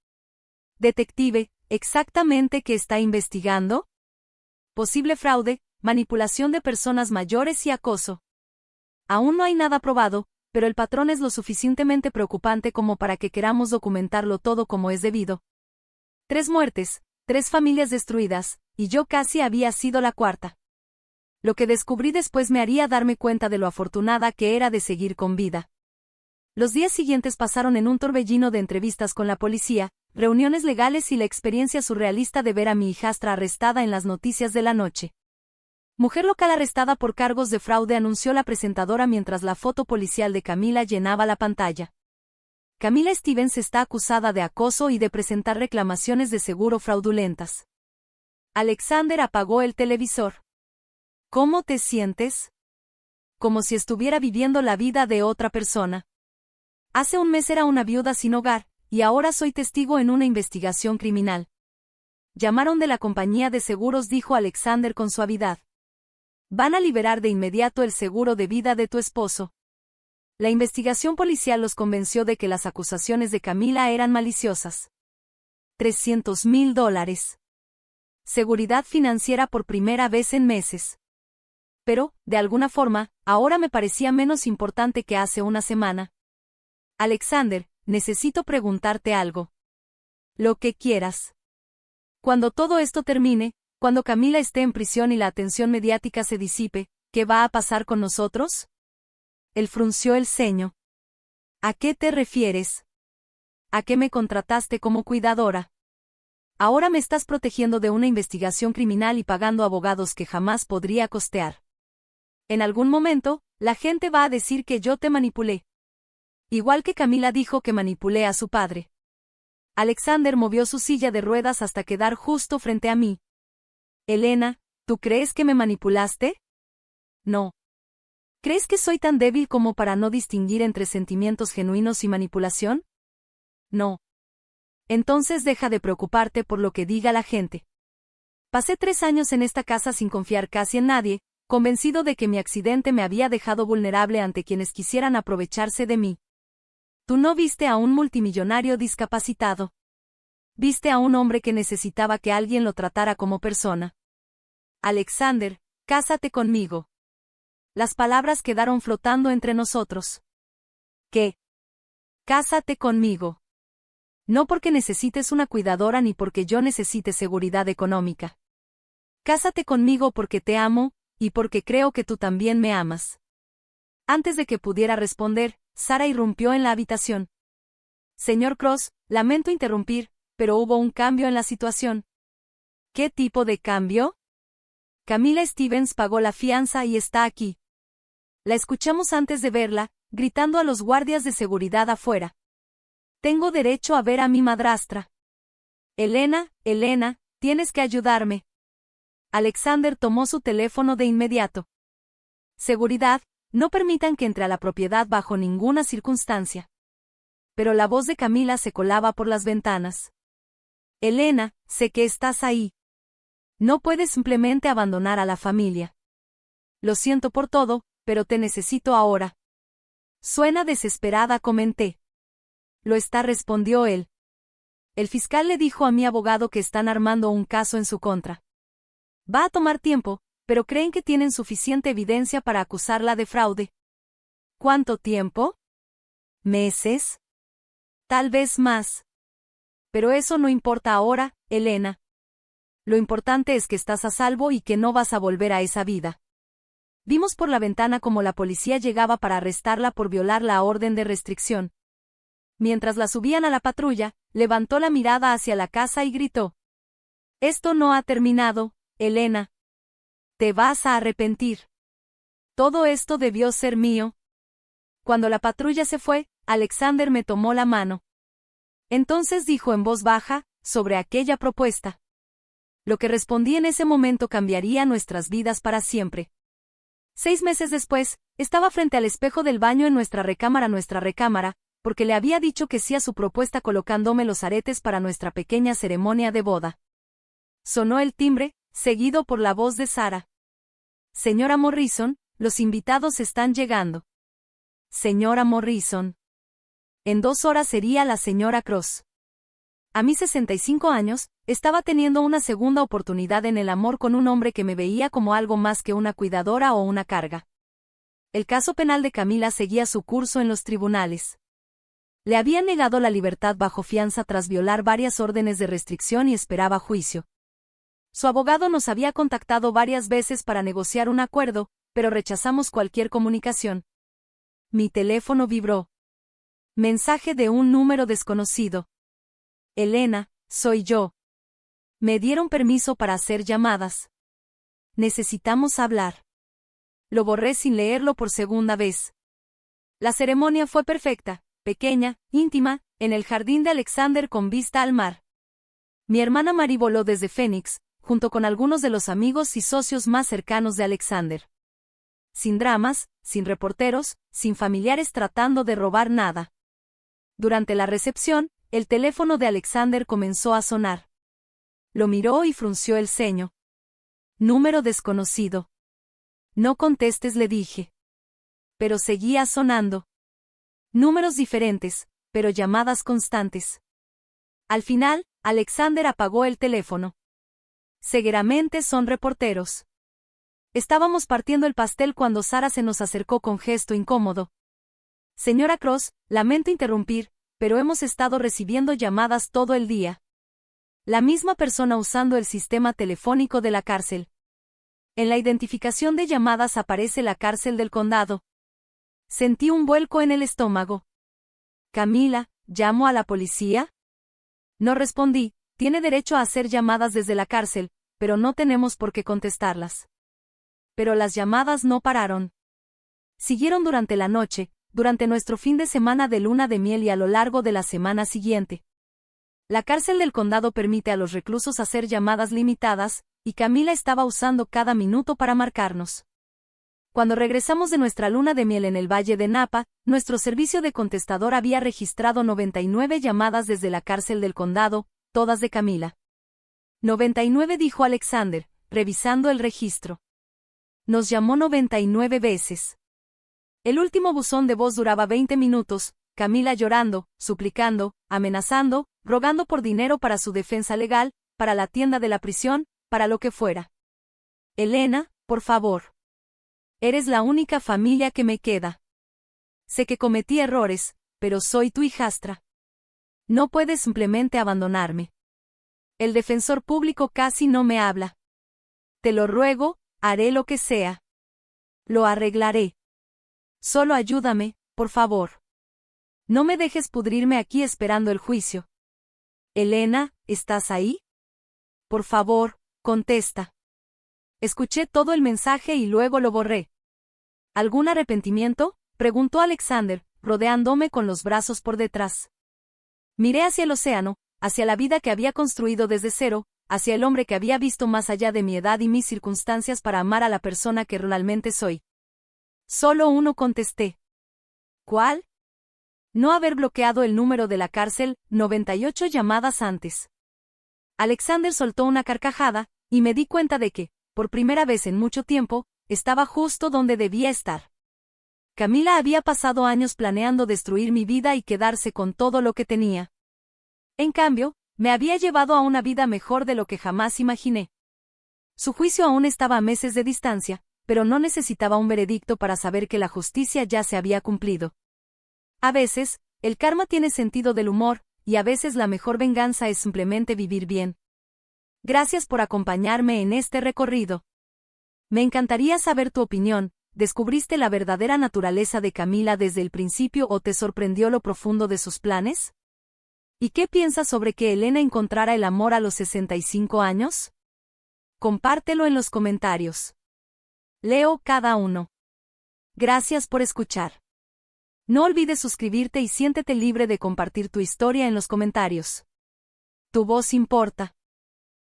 Detective, ¿exactamente qué está investigando? Posible fraude, manipulación de personas mayores y acoso. Aún no hay nada probado, pero el patrón es lo suficientemente preocupante como para que queramos documentarlo todo como es debido. 3 muertes, 3 familias destruidas, y yo casi había sido la 4ª. Lo que descubrí después me haría darme cuenta de lo afortunada que era de seguir con vida. Los días siguientes pasaron en un torbellino de entrevistas con la policía, reuniones legales y la experiencia surrealista de ver a mi hijastra arrestada en las noticias de la noche. Mujer local arrestada por cargos de fraude, anunció la presentadora mientras la foto policial de Camila llenaba la pantalla. Camila Stevens está acusada de acoso y de presentar reclamaciones de seguro fraudulentas. Alexander apagó el televisor. ¿Cómo te sientes? Como si estuviera viviendo la vida de otra persona. Hace un mes era una viuda sin hogar, y ahora soy testigo en una investigación criminal. Llamaron de la compañía de seguros, dijo Alexander con suavidad. Van a liberar de inmediato el seguro de vida de tu esposo. La investigación policial los convenció de que las acusaciones de Camila eran maliciosas. $300,000. Seguridad financiera por primera vez en meses. Pero, de alguna forma, ahora me parecía menos importante que hace una semana. Alexander, necesito preguntarte algo. Lo que quieras. Cuando todo esto termine, cuando Camila esté en prisión y la atención mediática se disipe, ¿qué va a pasar con nosotros? Él frunció el ceño. ¿A qué te refieres? ¿A qué me contrataste como cuidadora? Ahora me estás protegiendo de una investigación criminal y pagando abogados que jamás podría costear. En algún momento, la gente va a decir que yo te manipulé. Igual que Camila dijo que manipulé a su padre. Alexander movió su silla de ruedas hasta quedar justo frente a mí. Elena, ¿tú crees que me manipulaste? No. ¿Crees que soy tan débil como para no distinguir entre sentimientos genuinos y manipulación? No. Entonces deja de preocuparte por lo que diga la gente. Pasé 3 años en esta casa sin confiar casi en nadie, convencido de que mi accidente me había dejado vulnerable ante quienes quisieran aprovecharse de mí. Tú no viste a un multimillonario discapacitado. Viste a un hombre que necesitaba que alguien lo tratara como persona. Alexander, cásate conmigo. Las palabras quedaron flotando entre nosotros. ¿Qué? Cásate conmigo. No porque necesites una cuidadora ni porque yo necesite seguridad económica. Cásate conmigo porque te amo, y porque creo que tú también me amas. Antes de que pudiera responder, Sara irrumpió en la habitación. Señor Cross, lamento interrumpir, pero hubo un cambio en la situación. ¿Qué tipo de cambio? Camila Stevens pagó la fianza y está aquí. La escuchamos antes de verla, gritando a los guardias de seguridad afuera. Tengo derecho a ver a mi madrastra. Elena, tienes que ayudarme. Alexander tomó su teléfono de inmediato. Seguridad, no permitan que entre a la propiedad bajo ninguna circunstancia. Pero la voz de Camila se colaba por las ventanas. Elena, sé que estás ahí. No puedes simplemente abandonar a la familia. Lo siento por todo, pero te necesito ahora. Suena desesperada, comenté. Lo está, respondió él. El fiscal le dijo a mi abogado que están armando un caso en su contra. Va a tomar tiempo, pero creen que tienen suficiente evidencia para acusarla de fraude. ¿Cuánto tiempo? ¿Meses? Tal vez más. Pero eso no importa ahora, Elena. Lo importante es que estás a salvo y que no vas a volver a esa vida. Vimos por la ventana cómo la policía llegaba para arrestarla por violar la orden de restricción. Mientras la subían a la patrulla, levantó la mirada hacia la casa y gritó. Esto no ha terminado, Elena. Te vas a arrepentir. Todo esto debió ser mío. Cuando la patrulla se fue, Alexander me tomó la mano. Entonces dijo en voz baja, sobre aquella propuesta. Lo que respondí en ese momento cambiaría nuestras vidas para siempre. 6 meses después, estaba frente al espejo del baño en nuestra recámara, porque le había dicho que sí a su propuesta colocándome los aretes para nuestra pequeña ceremonia de boda. Sonó el timbre, seguido por la voz de Sara. Señora Morrison, los invitados están llegando. Señora Morrison. En 2 horas sería la señora Cross. A mis 65 años, estaba teniendo una segunda oportunidad en el amor con un hombre que me veía como algo más que una cuidadora o una carga. El caso penal de Camila seguía su curso en los tribunales. Le habían negado la libertad bajo fianza tras violar varias órdenes de restricción y esperaba juicio. Su abogado nos había contactado varias veces para negociar un acuerdo, pero rechazamos cualquier comunicación. Mi teléfono vibró. Mensaje de un número desconocido. Elena, soy yo. Me dieron permiso para hacer llamadas. Necesitamos hablar. Lo borré sin leerlo por segunda vez. La ceremonia fue perfecta, pequeña, íntima, en el jardín de Alexander con vista al mar. Mi hermana Mary voló desde Phoenix, junto con algunos de los amigos y socios más cercanos de Alexander. Sin dramas, sin reporteros, sin familiares tratando de robar nada. Durante la recepción, el teléfono de Alexander comenzó a sonar. Lo miró y frunció el ceño. Número desconocido. No contestes, le dije. Pero seguía sonando. Números diferentes, pero llamadas constantes. Al final, Alexander apagó el teléfono. Seguramente son reporteros. Estábamos partiendo el pastel cuando Sara se nos acercó con gesto incómodo. Señora Cross, lamento interrumpir, pero hemos estado recibiendo llamadas todo el día. La misma persona usando el sistema telefónico de la cárcel. En la identificación de llamadas aparece la cárcel del condado. Sentí un vuelco en el estómago. Camila, ¿llamo a la policía? No respondí. Tiene derecho a hacer llamadas desde la cárcel, pero no tenemos por qué contestarlas. Pero las llamadas no pararon. Siguieron durante la noche, durante nuestro fin de semana de luna de miel y a lo largo de la semana siguiente. La cárcel del condado permite a los reclusos hacer llamadas limitadas, y Camila estaba usando cada minuto para marcarnos. Cuando regresamos de nuestra luna de miel en el Valle de Napa, nuestro servicio de contestador había registrado 99 llamadas desde la cárcel del condado, todas de Camila. 99, dijo Alexander, revisando el registro. Nos llamó 99 veces. El último buzón de voz duraba 20 minutos, Camila llorando, suplicando, amenazando, rogando por dinero para su defensa legal, para la tienda de la prisión, para lo que fuera. Elena, por favor. Eres la única familia que me queda. Sé que cometí errores, pero soy tu hijastra. No puedes simplemente abandonarme. El defensor público casi no me habla. Te lo ruego, haré lo que sea. Lo arreglaré. Solo ayúdame, por favor. No me dejes pudrirme aquí esperando el juicio. Elena, ¿estás ahí? Por favor, contesta. Escuché todo el mensaje y luego lo borré. ¿Algún arrepentimiento?, preguntó Alexander, rodeándome con los brazos por detrás. Miré hacia el océano, hacia la vida que había construido desde cero, hacia el hombre que había visto más allá de mi edad y mis circunstancias para amar a la persona que realmente soy. Solo uno, contesté. ¿Cuál? No haber bloqueado el número de la cárcel, 98 llamadas antes. Alexander soltó una carcajada, y me di cuenta de que, por primera vez en mucho tiempo, estaba justo donde debía estar. Camila había pasado años planeando destruir mi vida y quedarse con todo lo que tenía. En cambio, me había llevado a una vida mejor de lo que jamás imaginé. Su juicio aún estaba a meses de distancia, pero no necesitaba un veredicto para saber que la justicia ya se había cumplido. A veces, el karma tiene sentido del humor, y a veces la mejor venganza es simplemente vivir bien. Gracias por acompañarme en este recorrido. Me encantaría saber tu opinión. ¿Descubriste la verdadera naturaleza de Camila desde el principio o te sorprendió lo profundo de sus planes? ¿Y qué piensas sobre que Elena encontrara el amor a los 65 años? Compártelo en los comentarios. Leo cada uno. Gracias por escuchar. No olvides suscribirte y siéntete libre de compartir tu historia en los comentarios. Tu voz importa.